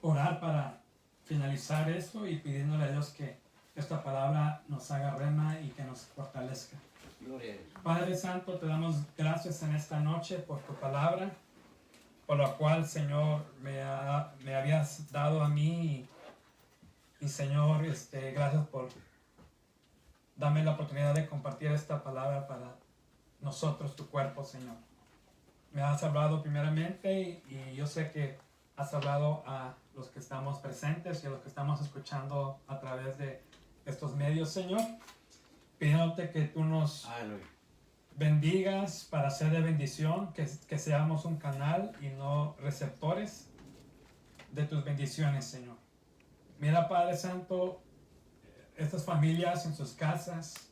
orar para finalizar esto y pidiéndole a Dios que esta palabra nos haga rema y que nos fortalezca. Gloria a Dios. Padre Santo, te damos gracias en esta noche por tu palabra, por la cual, Señor, me habías dado a mí. Y Señor, gracias por darme la oportunidad de compartir esta palabra para nosotros, tu cuerpo, Señor. Me has hablado primeramente y yo sé que has hablado a los que estamos presentes y a los que estamos escuchando a través de estos medios, Señor. Pidiéndote que tú nos Aleluya. bendigas para ser de bendición, que seamos un canal y no receptores de tus bendiciones, Señor. Mira, Padre Santo, estas familias en sus casas,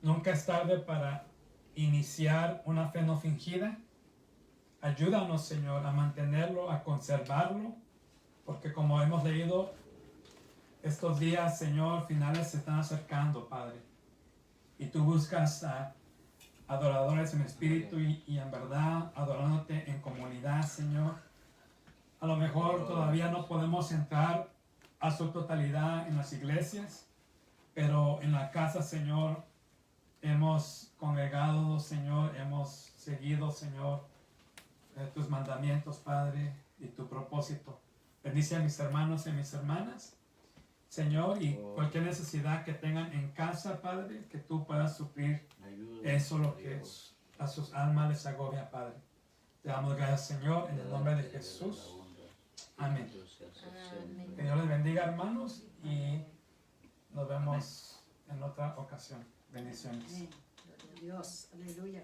nunca es tarde para iniciar una fe no fingida. Ayúdanos, Señor, a mantenerlo, a conservarlo, porque como hemos leído, estos días, Señor, finales se están acercando, Padre. Y tú buscas a adoradores en espíritu y en verdad, adorándote en comunidad, Señor. A lo mejor todavía no podemos entrar a su totalidad en las iglesias, pero en la casa, Señor, hemos congregado, Señor, hemos seguido, Señor, tus mandamientos, Padre, y tu propósito. Bendice a mis hermanos y a mis hermanas, Señor, y cualquier necesidad que tengan en casa, Padre, que tú puedas suplir Ayuda. eso lo que es, a sus almas les agobia, Padre. Te damos gracias, Señor, en el nombre de Jesús. Amén. Amén. Que Dios les bendiga, hermanos, y nos vemos en otra ocasión. Bendiciones. Amén. Gloria a Dios. Aleluya.